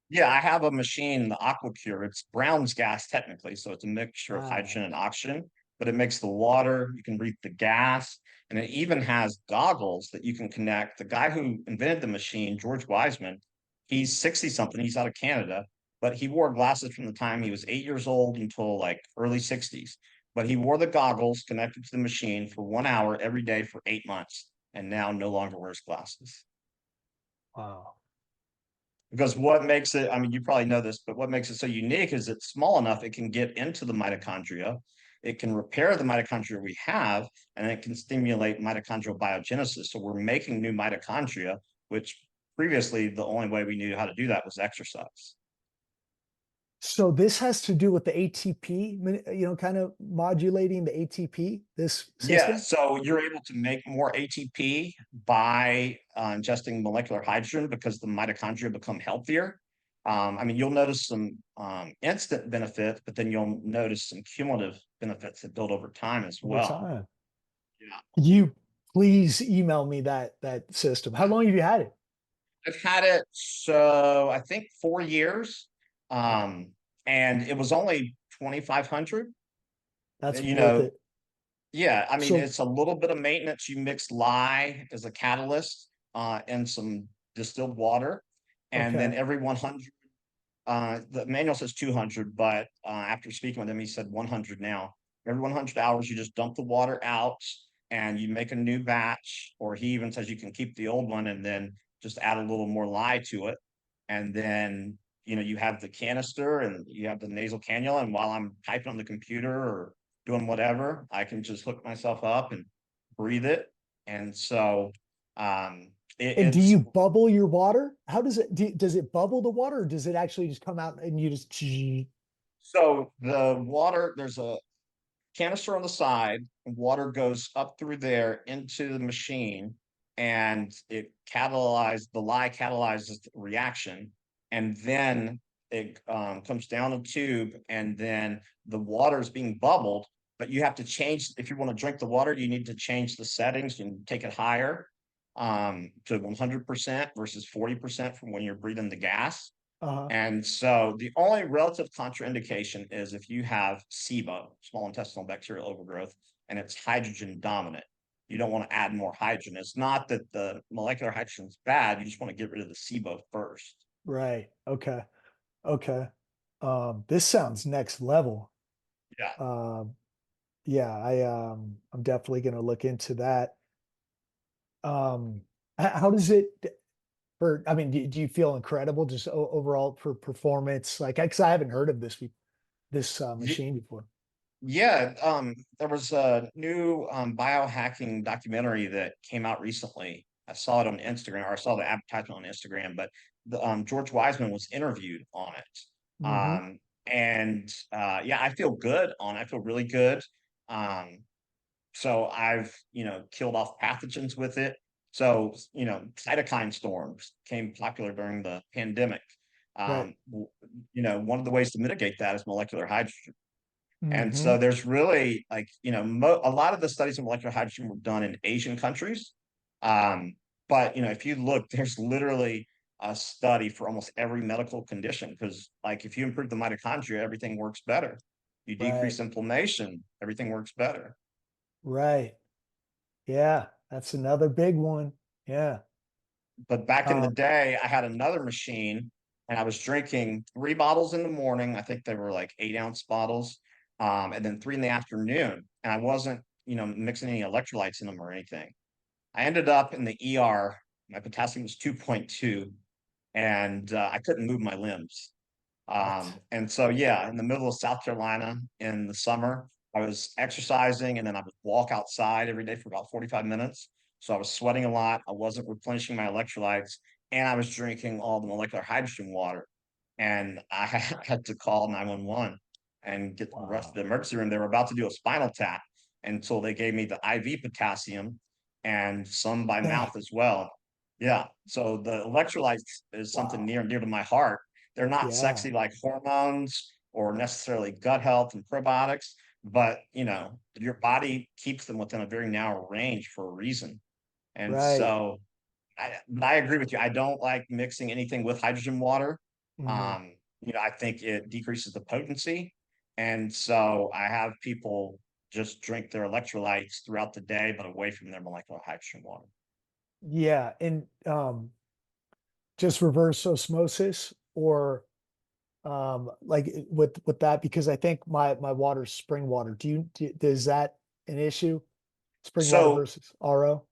Speaker 1: Yeah, I have a machine, the AquaCure. It's Brown's gas technically, so it's a mixture of
Speaker 3: Ah,
Speaker 1: hydrogen and oxygen, but it makes the water, you can breathe the gas, and it even has goggles that you can connect. The guy who invented the machine, George Wiseman, he's 60 something, he's out of Canada, but he wore glasses from the time he was 8 years old until like early 60s. But he wore the goggles connected to the machine for 1 hour every day for 8 months, and now no longer wears glasses.
Speaker 3: wow.
Speaker 1: Because what makes it, I mean, you probably know this, but what makes it so unique is it's small enough it can get into the mitochondria. It can repair the mitochondria we have, and it can stimulate mitochondrial biogenesis. So we're making new mitochondria, which previously the only way we knew how to do that was exercise.
Speaker 3: So this has to do with the ATP, kind of modulating the ATP, this
Speaker 1: Yeah,
Speaker 3: system?
Speaker 1: so you're able to make more ATP by ingesting molecular hydrogen because the mitochondria become healthier. I mean, you'll notice some instant benefits, but then you'll notice some cumulative benefits that build over time as
Speaker 3: Over
Speaker 1: well.
Speaker 3: time.
Speaker 1: Yeah.
Speaker 3: You please email me that system. How long have you had it?
Speaker 1: I've had it, so I think 4 years.
Speaker 3: Wow,
Speaker 1: Um, and it was only 2,500.
Speaker 3: that's
Speaker 1: You
Speaker 3: worth
Speaker 1: know,
Speaker 3: it.
Speaker 1: Yeah, I mean,
Speaker 3: So,
Speaker 1: it's a little bit of maintenance. You mix lye as a catalyst and some distilled water, and then
Speaker 3: okay.
Speaker 1: every 100, the manual says 200, but after speaking with him, he said 100 now. Every 100 hours, you just dump the water out and you make a new batch, or he even says you can keep the old one and then just add a little more lye to it. And then, you have the canister and you have the nasal cannula. And while I'm typing on the computer or doing whatever, I can just hook myself up and breathe it. And so
Speaker 3: And do
Speaker 1: it's
Speaker 3: you bubble your water? How does it does it bubble the water, or does it actually just come out and you just
Speaker 1: so the water, there's a canister on the side, and water goes up through there into the machine, and the lye catalyzes the reaction, and then it comes down a tube, and then the water is being bubbled. But you have to change, if you want to drink the water, you need to change the settings and take it higher to 100% versus 40% from when you're breathing the gas.
Speaker 3: uh
Speaker 1: And so the only relative contraindication is if you have SIBO, small intestinal bacterial overgrowth, and it's hydrogen dominant. You don't want to add more hydrogen. It's not that the molecular hydrogen is bad. You just want to get rid of the SIBO first.
Speaker 3: right. Okay. Okay. This sounds next level.
Speaker 1: Yeah.
Speaker 3: Um, yeah, I'm definitely gonna look into that. How does it for I mean, do you feel incredible just overall for performance? Like, because I haven't heard of this machine before.
Speaker 1: Yeah, there was a new biohacking documentary that came out recently. I saw it on Instagram, or I saw the advertisement on Instagram, but George Wiseman was interviewed on it.
Speaker 3: Hmm.
Speaker 1: And yeah, I feel good on it. I feel really good. Um, so I've, killed off pathogens with it. So, cytokine storms became popular during the pandemic.
Speaker 3: Right.
Speaker 1: One of the ways to mitigate that is molecular hydrogen. And
Speaker 3: Hmm.
Speaker 1: so there's really like, a lot of the studies in molecular hydrogen were done in Asian countries. Um, but if you look, there's literally a study for almost every medical condition because like if you improve the mitochondria, everything works better. You
Speaker 3: Right.
Speaker 1: decrease inflammation, everything works better.
Speaker 3: Right. Yeah, that's another big one. Yeah.
Speaker 1: But back in the
Speaker 3: Um,
Speaker 1: day, I had another machine and I was drinking 3 bottles in the morning. I think they were like 8-ounce bottles, and then three in the afternoon. And I wasn't, mixing any electrolytes in them or anything. I ended up in the ER. My potassium was 2.2, and I couldn't move my limbs.
Speaker 3: What?
Speaker 1: And so, yeah, in the middle of South Carolina in the summer, I was exercising and then I would walk outside every day for about 45 minutes. So I was sweating a lot. I wasn't replenishing my electrolytes, and I was drinking all the molecular hydrogen water. And I had to call 911 and get rushed to
Speaker 3: Wow.
Speaker 1: the emergency room. They were about to do a spinal tap until they gave me the IV potassium and some by
Speaker 3: Dang.
Speaker 1: mouth as well. Yeah. So the electrolytes is something
Speaker 3: Wow.
Speaker 1: near and dear to my heart. They're not
Speaker 3: Yeah.
Speaker 1: sexy like hormones or necessarily gut health and probiotics, but your body keeps them within a very narrow range for a reason. And
Speaker 3: Right.
Speaker 1: so I agree with you. I don't like mixing anything with hydrogen water.
Speaker 3: Mhm.
Speaker 1: I think it decreases the potency. And so I have people just drink their electrolytes throughout the day, but away from their molecular hydrogen water.
Speaker 3: Yeah, and, just reverse osmosis or, like, with that because I think my water's spring water. Is that an issue? Spring water
Speaker 1: So
Speaker 3: versus RO?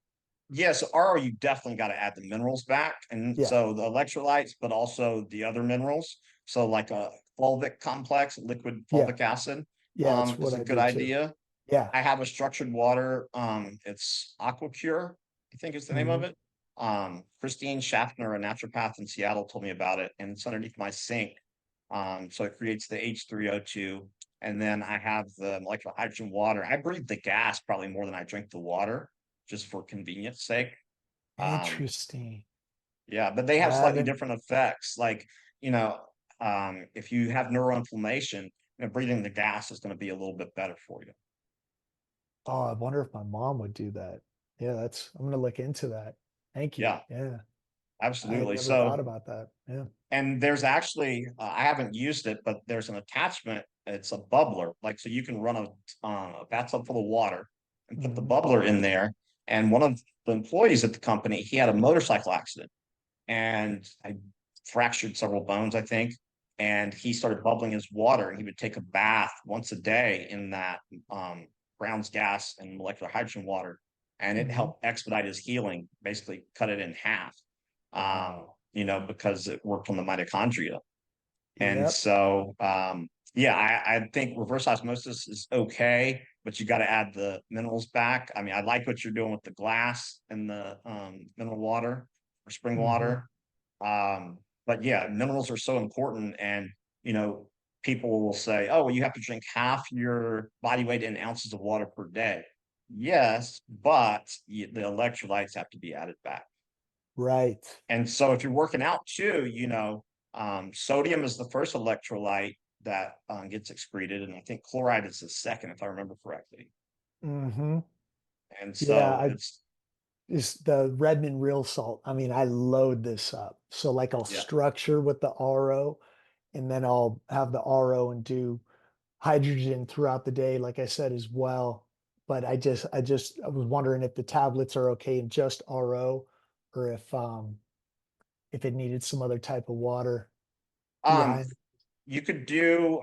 Speaker 1: yes, RO, you definitely got to add the minerals back. And
Speaker 3: Yeah.
Speaker 1: so the electrolytes, but also the other minerals. So like a fulvic complex, liquid
Speaker 3: Yeah.
Speaker 1: fulvic acid,
Speaker 3: Yeah, that's
Speaker 1: is
Speaker 3: what
Speaker 1: a
Speaker 3: I
Speaker 1: good
Speaker 3: do too.
Speaker 1: idea.
Speaker 3: Yeah.
Speaker 1: I have a structured water. It's AquaCure, I think is the name of
Speaker 3: Mhm.
Speaker 1: it. Christine Schaffner, a naturopath in Seattle, told me about it, and it's underneath my sink. So it creates the H3O2. And then I have the molecular hydrogen water. I breathe the gas probably more than I drink the water, just for convenience sake. Um,
Speaker 3: Interesting.
Speaker 1: yeah, but they
Speaker 3: I
Speaker 1: have slightly
Speaker 3: haven't
Speaker 1: different effects. Like, you know, if you have neuroinflammation, breathing the gas is going to be a little bit better for you.
Speaker 3: Oh, I wonder if my mom would do that. Yeah, I'm gonna look into that. Thank you.
Speaker 1: Yeah,
Speaker 3: Yeah. I had
Speaker 1: absolutely.
Speaker 3: never
Speaker 1: So,
Speaker 3: thought about that. Yeah.
Speaker 1: and there's actually, I haven't used it, but there's an attachment. It's a bubbler. Like, so you can run a bathtub full of water and put the
Speaker 3: Mhm.
Speaker 1: bubbler in there. And one of the employees at the company, he had a motorcycle accident and I fractured several bones, I think. And he started bubbling his water, and he would take a bath once a day in that Brown's gas and molecular hydrogen water, and it
Speaker 3: Mhm.
Speaker 1: helped expedite his healing, basically cut it in half.
Speaker 3: Wow.
Speaker 1: Because it worked on the mitochondria. And
Speaker 3: Yep.
Speaker 1: so, yeah, I think reverse osmosis is okay, but you got to add the minerals back. I mean, I like what you're doing with the glass and the mineral water or spring
Speaker 3: Mhm.
Speaker 1: water. But yeah, minerals are so important. And, you know, people will say, oh, well, you have to drink half your body weight in ounces of water per day. Yes, but the electrolytes have to be added back.
Speaker 3: Right.
Speaker 1: And so if you're working out too, sodium is the first electrolyte that gets excreted, and I think chloride is the second, if I remember correctly.
Speaker 3: Mhm.
Speaker 1: And
Speaker 3: Yeah,
Speaker 1: so
Speaker 3: I
Speaker 1: it's
Speaker 3: is the Redmond real salt. I mean, I load this up. So like I'll
Speaker 1: yeah.
Speaker 3: structure with the RO and then I'll have the RO and do hydrogen throughout the day, like I said as well. But I was wondering if the tablets are okay in just RO or if it needed some other type of water
Speaker 1: Um,
Speaker 3: behind.
Speaker 1: you could do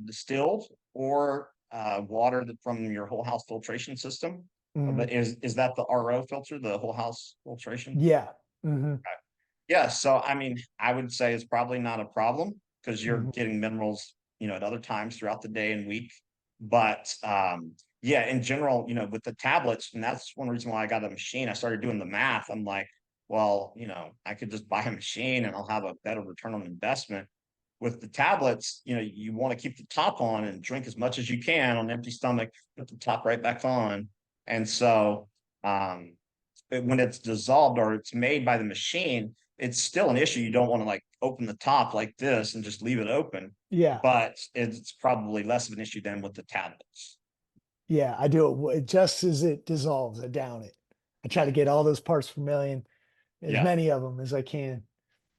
Speaker 1: distilled or water from your whole house filtration system. But
Speaker 3: Mm,
Speaker 1: is that the RO filter, the whole house filtration?
Speaker 3: yeah. Hmm.
Speaker 1: Yeah, so I mean, I would say it's probably not a problem because you're
Speaker 3: Hmm.
Speaker 1: getting minerals, at other times throughout the day and week. But yeah, in general, with the tablets, and that's one reason why I got a machine. I started doing the math. I'm like, well, I could just buy a machine and I'll have a better return on investment. With the tablets, you want to keep the top on and drink as much as you can on an empty stomach, put the top right back on. And so um when it's dissolved or it's made by the machine, it's still an issue. You don't want to like open the top like this and just leave it open,
Speaker 3: Yeah.
Speaker 1: but it's probably less of an issue than with the tablets.
Speaker 3: Yeah. I do just as it dissolves, I down it. I try
Speaker 1: Yeah,
Speaker 3: to get all those parts per million, as
Speaker 1: yeah,
Speaker 3: many of them as I can.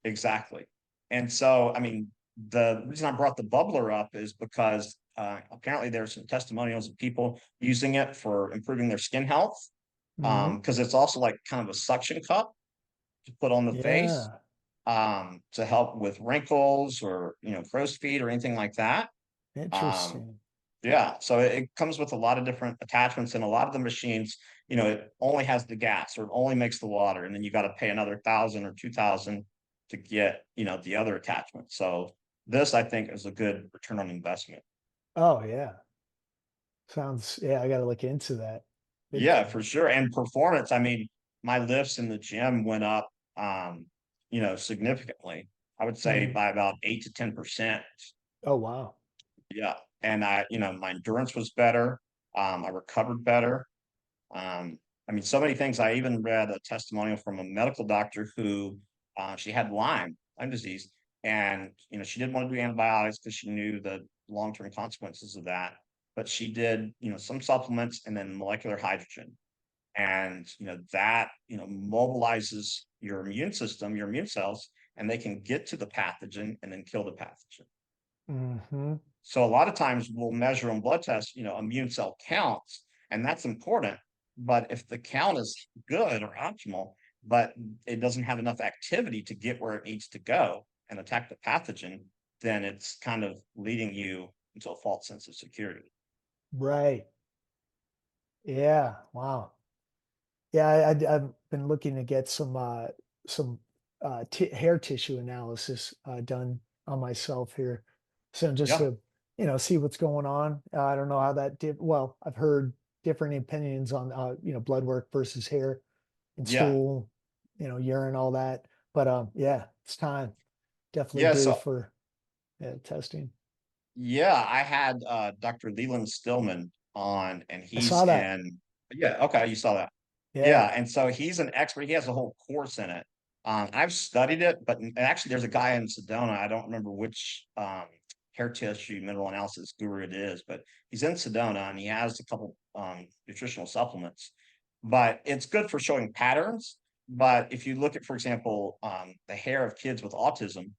Speaker 1: exactly. And so, I mean, the reason I brought the bubbler up is because apparently there's some testimonials of people using it for improving their skin health.
Speaker 3: Mhm.
Speaker 1: Because it's also like kind of a suction cup to put on the face
Speaker 3: Yeah.
Speaker 1: to help with wrinkles or crow's feet or anything like that. Um,
Speaker 3: Interesting.
Speaker 1: Yeah, so it comes with a lot of different attachments, and a lot of the machines, it only has the gas or it only makes the water, and then you got to pay another 1,000 or 2,000 to get, the other attachment. So this, I think, is a good return on investment.
Speaker 3: Oh yeah. Sounds, yeah, I gotta look into that big
Speaker 1: Yeah, for
Speaker 3: time.
Speaker 1: sure. And performance, I mean, my lifts in the gym went up, significantly. I would say
Speaker 3: Mhm.
Speaker 1: by about 8 to 10%.
Speaker 3: Oh, wow.
Speaker 1: Yeah. And my endurance was better. I recovered better. I mean, so many things. I even read a testimonial from a medical doctor who she had Lyme disease, and she didn't want to do antibiotics because she knew the long-term consequences of that. But she did, some supplements and then molecular hydrogen, and that mobilizes your immune system, your immune cells, and they can get to the pathogen and then kill the pathogen.
Speaker 3: Mhm.
Speaker 1: So a lot of times we'll measure on blood tests, immune cell counts, and that's important. But if the count is good or optimal, but it doesn't have enough activity to get where it needs to go and attack the pathogen, then it's kind of leading you into a false sense of security.
Speaker 3: Right. Yeah, wow. Yeah, I've been looking to get some t hair tissue analysis done on myself here. So just
Speaker 1: Yeah,
Speaker 3: to, see what's going on. I don't know how that did. Well, I've heard different opinions on blood work versus hair and
Speaker 1: yeah,
Speaker 3: stool, urine, all that. But yeah, it's time. Definitely
Speaker 1: yeah.
Speaker 3: due
Speaker 1: So
Speaker 3: for testing.
Speaker 1: yeah, I had Dr. Leland Stillman on, and
Speaker 3: I
Speaker 1: he's
Speaker 3: saw that.
Speaker 1: in. Yeah, okay, you saw that. Yeah,
Speaker 3: Yeah.
Speaker 1: and so he's an expert. He has a whole course in it. I've studied it, but actually, there's a guy in Sedona. I don't remember which hair tissue mineral analysis guru it is, but he's in Sedona, and he has a couple nutritional supplements. But it's good for showing patterns. But if you look at, for example, the hair of kids with autism,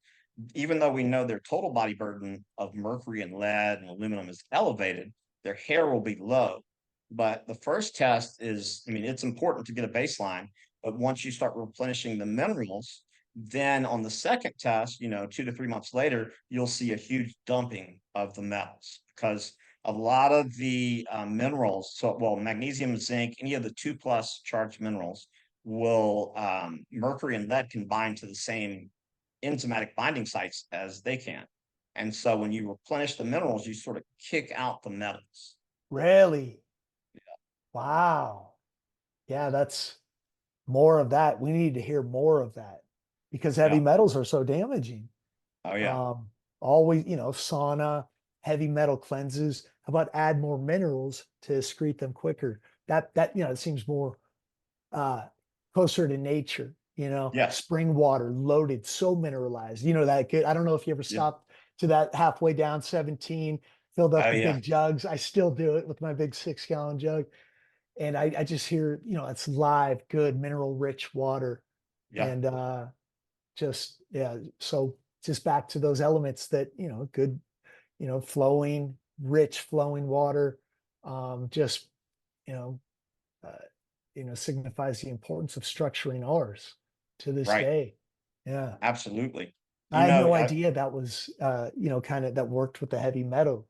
Speaker 1: even though we know their total body burden of mercury and lead and aluminum is elevated, their hair will be low. But the first test is, I mean, it's important to get a baseline, but once you start replenishing the minerals, then on the second test, 2 to 3 months later, you'll see a huge dumping of the metals because a lot of the minerals, so well, magnesium, zinc, any of the 2+ charged minerals will, mercury and lead can bind to the same enzymatic binding sites as they can. And so when you replenish the minerals, you sort of kick out the metals.
Speaker 3: Really? Wow. Yeah, that's more of that. We need to hear more of that because heavy
Speaker 1: Yeah.
Speaker 3: metals are so damaging.
Speaker 1: Oh, yeah.
Speaker 3: Um, Always, sauna, heavy metal cleanses. How about add more minerals to excrete them quicker? That it seems more uh closer to nature,
Speaker 1: Yes.
Speaker 3: spring water loaded, so mineralized. That good. I don't know if you ever
Speaker 1: Yeah.
Speaker 3: stopped to that halfway down 17, filled up
Speaker 1: Oh,
Speaker 3: the
Speaker 1: yeah.
Speaker 3: big jugs. I still do it with my big 6-gallon jug. And I just hear, it's live, good, mineral rich water.
Speaker 1: Yeah.
Speaker 3: And just, yeah. So just back to those elements that, good, flowing, rich flowing water, just, you know, uh, signifies the importance of structuring ours to this
Speaker 1: Right.
Speaker 3: day. Yeah.
Speaker 1: Absolutely.
Speaker 3: I
Speaker 1: You
Speaker 3: had
Speaker 1: know,
Speaker 3: no
Speaker 1: I,
Speaker 3: idea that was, kind of that worked with the heavy metals.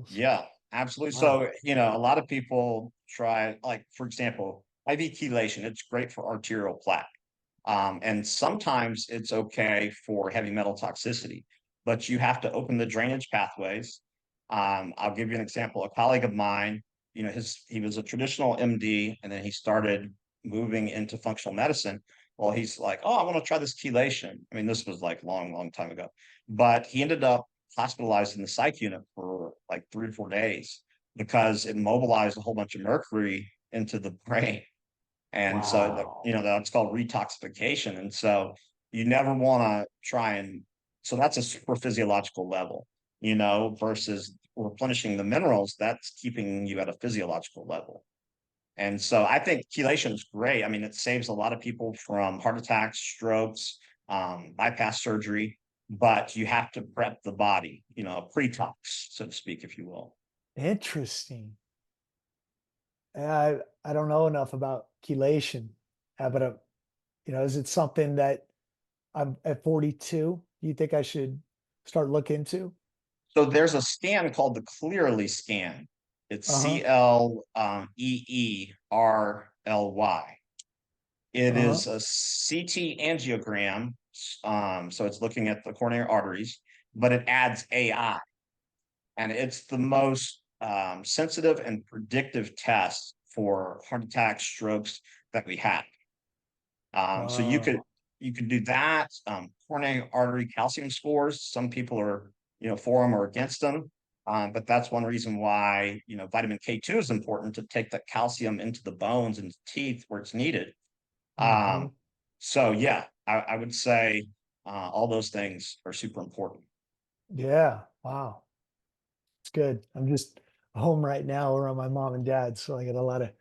Speaker 1: yeah, absolutely.
Speaker 3: Wow.
Speaker 1: So, a lot of people try, like, for example, IV chelation, it's great for arterial plaque. And sometimes it's okay for heavy metal toxicity, but you have to open the drainage pathways. I'll give you an example. A colleague of mine, he was a traditional MD, and then he started moving into functional medicine. Well, he's like, oh, I want to try this chelation. I mean, this was like long, long time ago, but he ended up hospitalized in the psych unit for like 3 or 4 days because it mobilized a whole bunch of mercury into the brain, and so
Speaker 3: Wow.
Speaker 1: that's called retoxification. And so you never want to try and, so that's a super physiological level, versus replenishing the minerals, that's keeping you at a physiological level. And so I think chelation is great. I mean, it saves a lot of people from heart attacks, strokes, bypass surgery, but you have to prep the body, a pre-tox, so to speak, if you will.
Speaker 3: Interesting. I don't know enough about chelation, but is it something that I'm at 42? You think I should start look into?
Speaker 1: So there's a scan called the Clearly scan. It's
Speaker 3: Uh-huh.
Speaker 1: Cleerly. It
Speaker 3: Uh-huh.
Speaker 1: is a CT angiogram. So it's looking at the coronary arteries, but it adds AI, and it's the most sensitive and predictive test for heart attacks, strokes that we have. So
Speaker 3: Wow.
Speaker 1: you could do that. Coronary artery calcium scores. Some people are for them or against them, but that's one reason why vitamin K2 is important, to take that calcium into the bones and teeth where it's needed.
Speaker 3: Mm-hmm.
Speaker 1: So yeah, I would say all those things are super important.
Speaker 3: Yeah. Wow. It's good. I'm just home right now around my mom and dad, so I got a lot of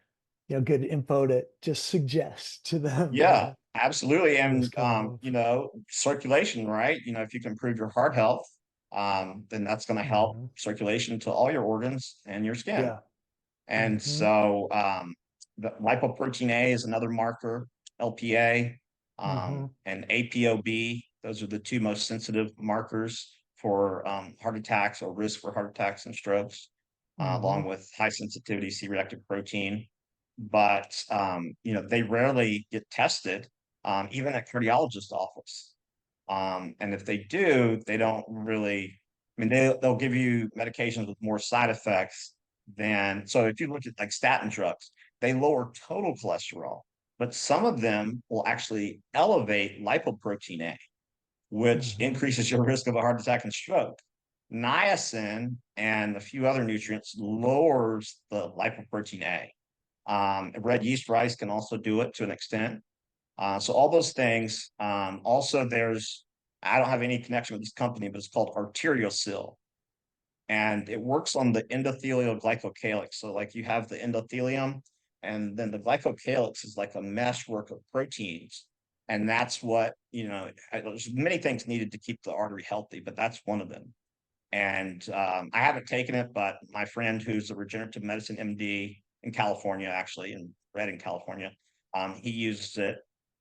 Speaker 3: good info to just suggest to them
Speaker 1: Yeah, absolutely.
Speaker 3: this
Speaker 1: And
Speaker 3: coming home.
Speaker 1: circulation, right? If you can improve your heart health, then that's going to help
Speaker 3: Hmm.
Speaker 1: circulation to all your organs and your skin.
Speaker 3: Yeah.
Speaker 1: And
Speaker 3: Hmm.
Speaker 1: so the lipoprotein A is another marker, LPA,
Speaker 3: Hmm.
Speaker 1: and APOB. Those are the two most sensitive markers for heart attacks or risk for heart attacks and strokes,
Speaker 3: Hmm.
Speaker 1: along with high sensitivity C-reactive protein. But they rarely get tested, even at cardiologist office. And if they do, they don't really. I mean, they'll give you medications with more side effects than. So if you look at like statin drugs, they lower total cholesterol, but some of them will actually elevate lipoprotein A, which
Speaker 3: Hmm.
Speaker 1: increases your risk of a heart attack and stroke. Niacin and a few other nutrients lowers the lipoprotein A. Red yeast rice can also do it to an extent. So all those things. Also, I don't have any connection with this company, but it's called Arteriosil, and it works on the endothelial glycocalyx. So like you have the endothelium, and then the glycocalyx is like a meshwork of proteins. And that's what, there's many things needed to keep the artery healthy, but that's one of them. And I haven't taken it, but my friend who's a regenerative medicine MD in California, actually, in Redding, California, he uses it.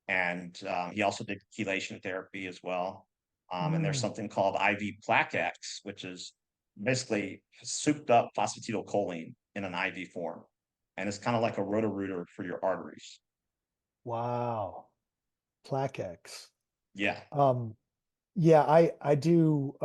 Speaker 1: And he also did chelation therapy as well. And there's
Speaker 3: Mm.
Speaker 1: something called IV Plaque X, which is basically souped up phosphatidylcholine in an IV form. And it's kind of like a roto-rooter for your arteries.
Speaker 3: Wow. Plaque X.
Speaker 1: Yeah.
Speaker 3: Um, yeah, I do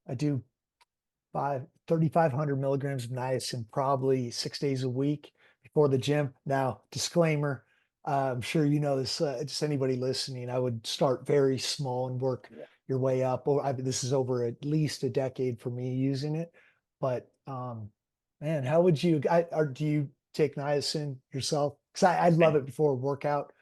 Speaker 3: 3,500 milligrams of niacin probably 6 days a week before the gym. Now, disclaimer, I'm sure you know this, just anybody listening, I would start very small and work your way up. Or this is over at least a decade for me using it. But man, how would you, or do you take niacin yourself? Because I love it before a workout.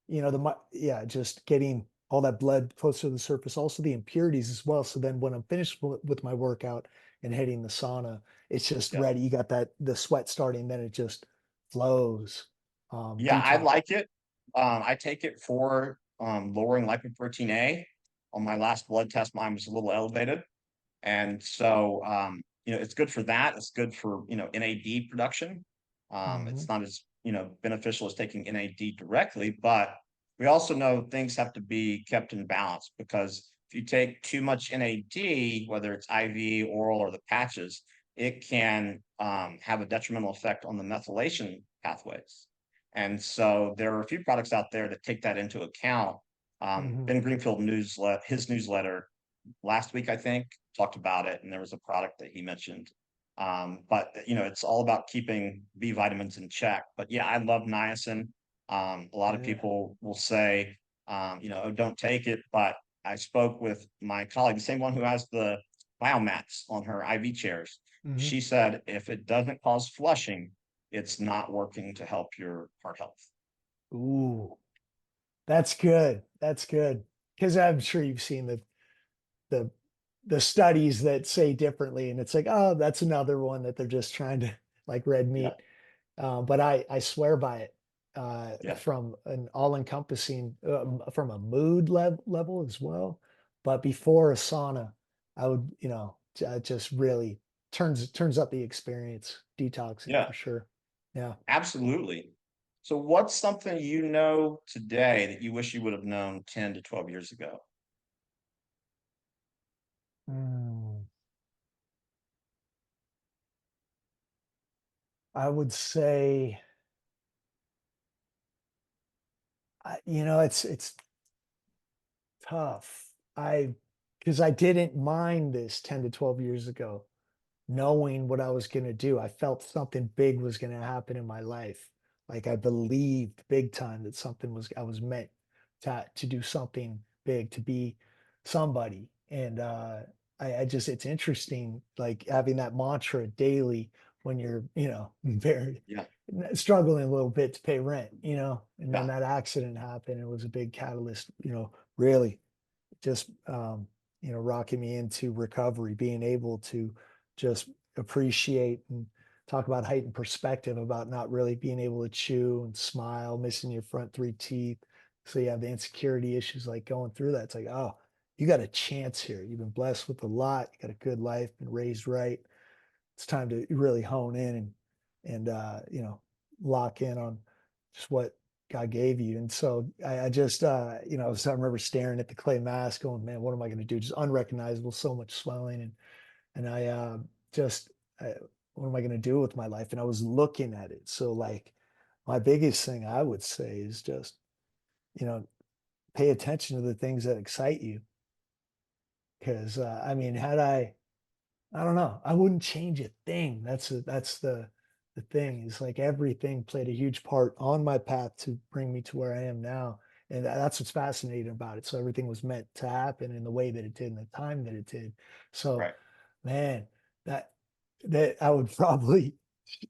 Speaker 3: Yeah, just getting all that blood closer to the surface, also the impurities as well. So then when I'm finished with my workout, and hitting the sauna, it's just
Speaker 1: Yeah.
Speaker 3: ready. You got the sweat starting, then it just flows.
Speaker 1: Yeah, I
Speaker 3: Detox.
Speaker 1: like it. I take it for lowering lipoprotein A. On my last blood test, mine was a little elevated. And so, it's good for that. It's good for, NAD production.
Speaker 3: Hmm.
Speaker 1: It's not as, beneficial as taking NAD directly, but we also know things have to be kept in balance, because if you take too much NAD, whether it's IV, oral, or the patches, it can have a detrimental effect on the methylation pathways. And so there are a few products out there that take that into account.
Speaker 3: Hmm.
Speaker 1: Ben Greenfield his newsletter last week, I think, talked about it, and there was a product that he mentioned. But it's all about keeping B vitamins in check. But yeah, I love niacin. A lot of
Speaker 3: Yeah.
Speaker 1: people will say, "Oh, don't take it," but I spoke with my colleague, the same one who has the biomats on her IV chairs.
Speaker 3: Hmm.
Speaker 1: She said if it doesn't cause flushing, it's not working to help your heart health.
Speaker 3: Ooh, that's good. That's good. Because I'm sure you've seen the the studies that say differently, and it's like, oh, that's another one that they're just trying to like red
Speaker 1: Yeah,
Speaker 3: meat. But I swear by it,
Speaker 1: yeah,
Speaker 3: from an all-encompassing, from a mood level as well. But before a sauna, I would, just really turns up the experience, detoxing
Speaker 1: yeah.
Speaker 3: for sure. Yeah.
Speaker 1: Absolutely. So what's something you know today that you wish you would have known 10 to 12 years ago?
Speaker 3: Mm. I would say, it's tough. Because I didn't mind this 10 to 12 years ago, knowing what I was going to do. I felt something big was going to happen in my life. Like I believed big time that I was meant to do something big, to be somebody. And I just, it's interesting, like having that mantra daily when you're, very
Speaker 1: Yeah.
Speaker 3: struggling a little bit to pay rent, and then
Speaker 1: Yeah.
Speaker 3: that accident happened. It was a big catalyst, really just rocking me into recovery, being able to just appreciate and talk about heightened perspective about not really being able to chew and smile, missing your front three teeth. So you have the insecurity issues, like going through that. It's like, oh, you got a chance here. You've been blessed with a lot. You got a good life, been raised right. It's time to really hone in and lock in on just what God gave you. And so I just so I remember staring at the clay mask going, man, what am I going to do? Just unrecognizable, so much swelling. And I just what am I going to do with my life? And I was looking at it. So like my biggest thing I would say is just, you know, pay attention to the things that excite you. Cause I mean, I don't know. I wouldn't change a thing. That's the thing is like everything played a huge part on my path to bring me to where I am now. And that's what's fascinating about it. So everything was meant to happen in the way that it did, in the time that it did. So,
Speaker 1: Right.
Speaker 3: man, that that I would probably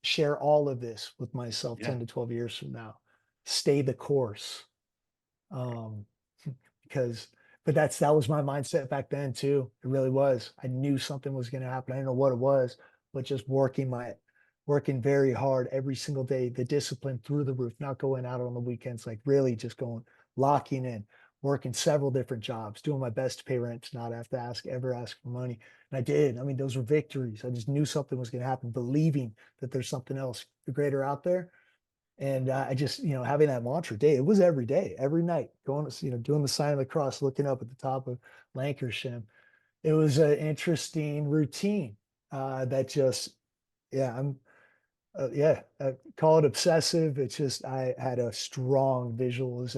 Speaker 3: share all of this with myself
Speaker 1: Yeah.
Speaker 3: 10 to 12 years from now. Stay the course. Um, because but that was my mindset back then too. It really was. I knew something was going to happen. I didn't know what it was, but just working very hard every single day, the discipline through the roof, not going out on the weekends, like really just going locking in, working several different jobs, doing my best to pay rent, to not have to ever ask for money. And I did. I mean, those were victories. I just knew something was going to happen, believing that there's something else greater out there. And I just, having that mantra day, it was every day, every night, going to, doing the sign of the cross, looking up at the top of Lancashire. It was an interesting routine that just, yeah, call it obsessive. It's just, I had a strong visual of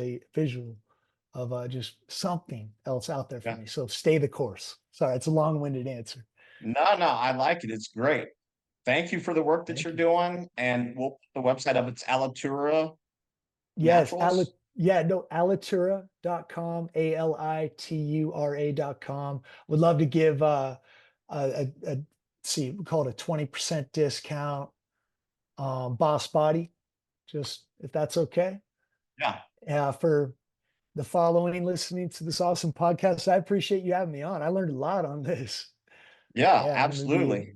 Speaker 3: just something else out there for
Speaker 1: Yeah.
Speaker 3: me. So stay the course. Sorry, it's a long-winded answer.
Speaker 1: No, no, I like it. It's great. Thank you for the work that
Speaker 3: Thank
Speaker 1: you're
Speaker 3: you.
Speaker 1: doing. And we'll put the website up. It's Alitura
Speaker 3: Yes,
Speaker 1: Naturals.
Speaker 3: yeah, no, alitura.com, alitura.com. Would love to give see, we call it a 20% discount, Boss Body, just if that's okay.
Speaker 1: Yeah.
Speaker 3: For the following, listening to this awesome podcast. I appreciate you having me on. I learned a lot on this.
Speaker 1: Yeah,
Speaker 3: Yeah, I'm going to be
Speaker 1: absolutely.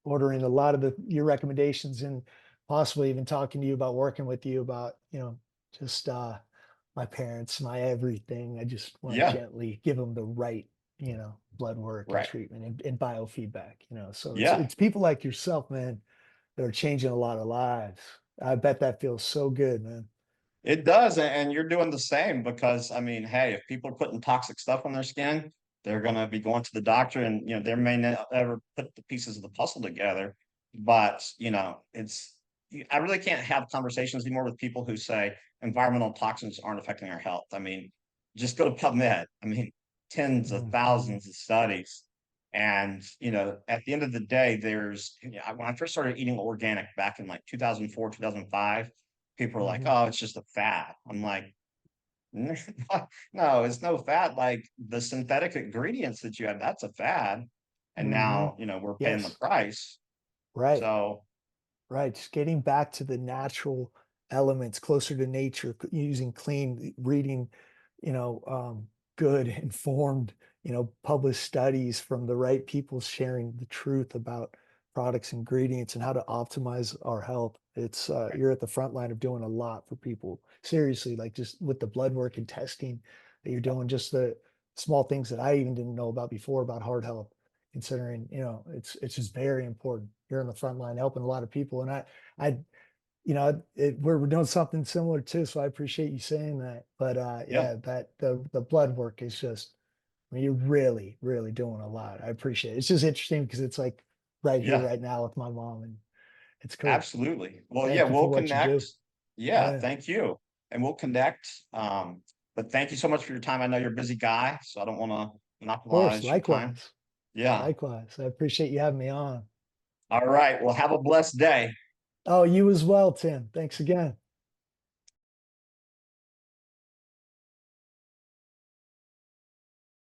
Speaker 3: ordering a lot of your recommendations and possibly even talking to you about working with you about, just my parents, my everything. I just want to
Speaker 1: Yeah.
Speaker 3: gently give them the right, blood work and
Speaker 1: Right.
Speaker 3: treatment and biofeedback, So
Speaker 1: Yeah.
Speaker 3: it's people like yourself, man, that are changing a lot of lives. I bet that feels so good, man.
Speaker 1: It does, and you're doing the same because I mean, hey, if people are putting toxic stuff on their skin, they're gonna be going to the doctor, and they may not ever put the pieces of the puzzle together. But I really can't have conversations anymore with people who say environmental toxins aren't affecting our health. I mean, just go to PubMed. I mean, tens of
Speaker 3: Mhm,
Speaker 1: thousands of studies. And at the end of the day, when I first started eating organic back in like 2004, 2005, people are like,
Speaker 3: mhm,
Speaker 1: oh, it's just a fad. I'm like, no, it's no fad. Like the synthetic ingredients that you have, that's a fad. And
Speaker 3: mhm.
Speaker 1: now, we're paying the
Speaker 3: Yes,
Speaker 1: price.
Speaker 3: right.
Speaker 1: So
Speaker 3: Right, just getting back to the natural elements, closer to nature, using clean, reading, good, informed, published studies from the right people sharing the truth about products, ingredients, and how to optimize our health. It's you're at the front line of doing a lot for people. Seriously, like just with the blood work and testing that you're doing, just the small things that I even didn't know about before about heart health, considering, it's just very important. You're on the front line helping a lot of people. And I, we're doing something similar too. So I appreciate you saying that. But
Speaker 1: yeah,
Speaker 3: yeah, that the blood work is just, I mean, you're really, really doing a lot. I appreciate it. It's just interesting because it's like right here,
Speaker 1: yeah,
Speaker 3: right now with my mom. It's cool.
Speaker 1: Absolutely. Well,
Speaker 3: Thank
Speaker 1: yeah,
Speaker 3: you for
Speaker 1: we'll
Speaker 3: what you
Speaker 1: connect.
Speaker 3: do.
Speaker 1: Yeah,
Speaker 3: Yeah,
Speaker 1: thank you. And we'll connect. But thank you so much for your time. I know you're a busy guy, so I don't want to
Speaker 3: of course.
Speaker 1: monopolize your time.
Speaker 3: Likewise.
Speaker 1: Yeah.
Speaker 3: Likewise. I appreciate you having me on.
Speaker 1: All right. Well, have a blessed day.
Speaker 3: Oh, you as well, Tim. Thanks again.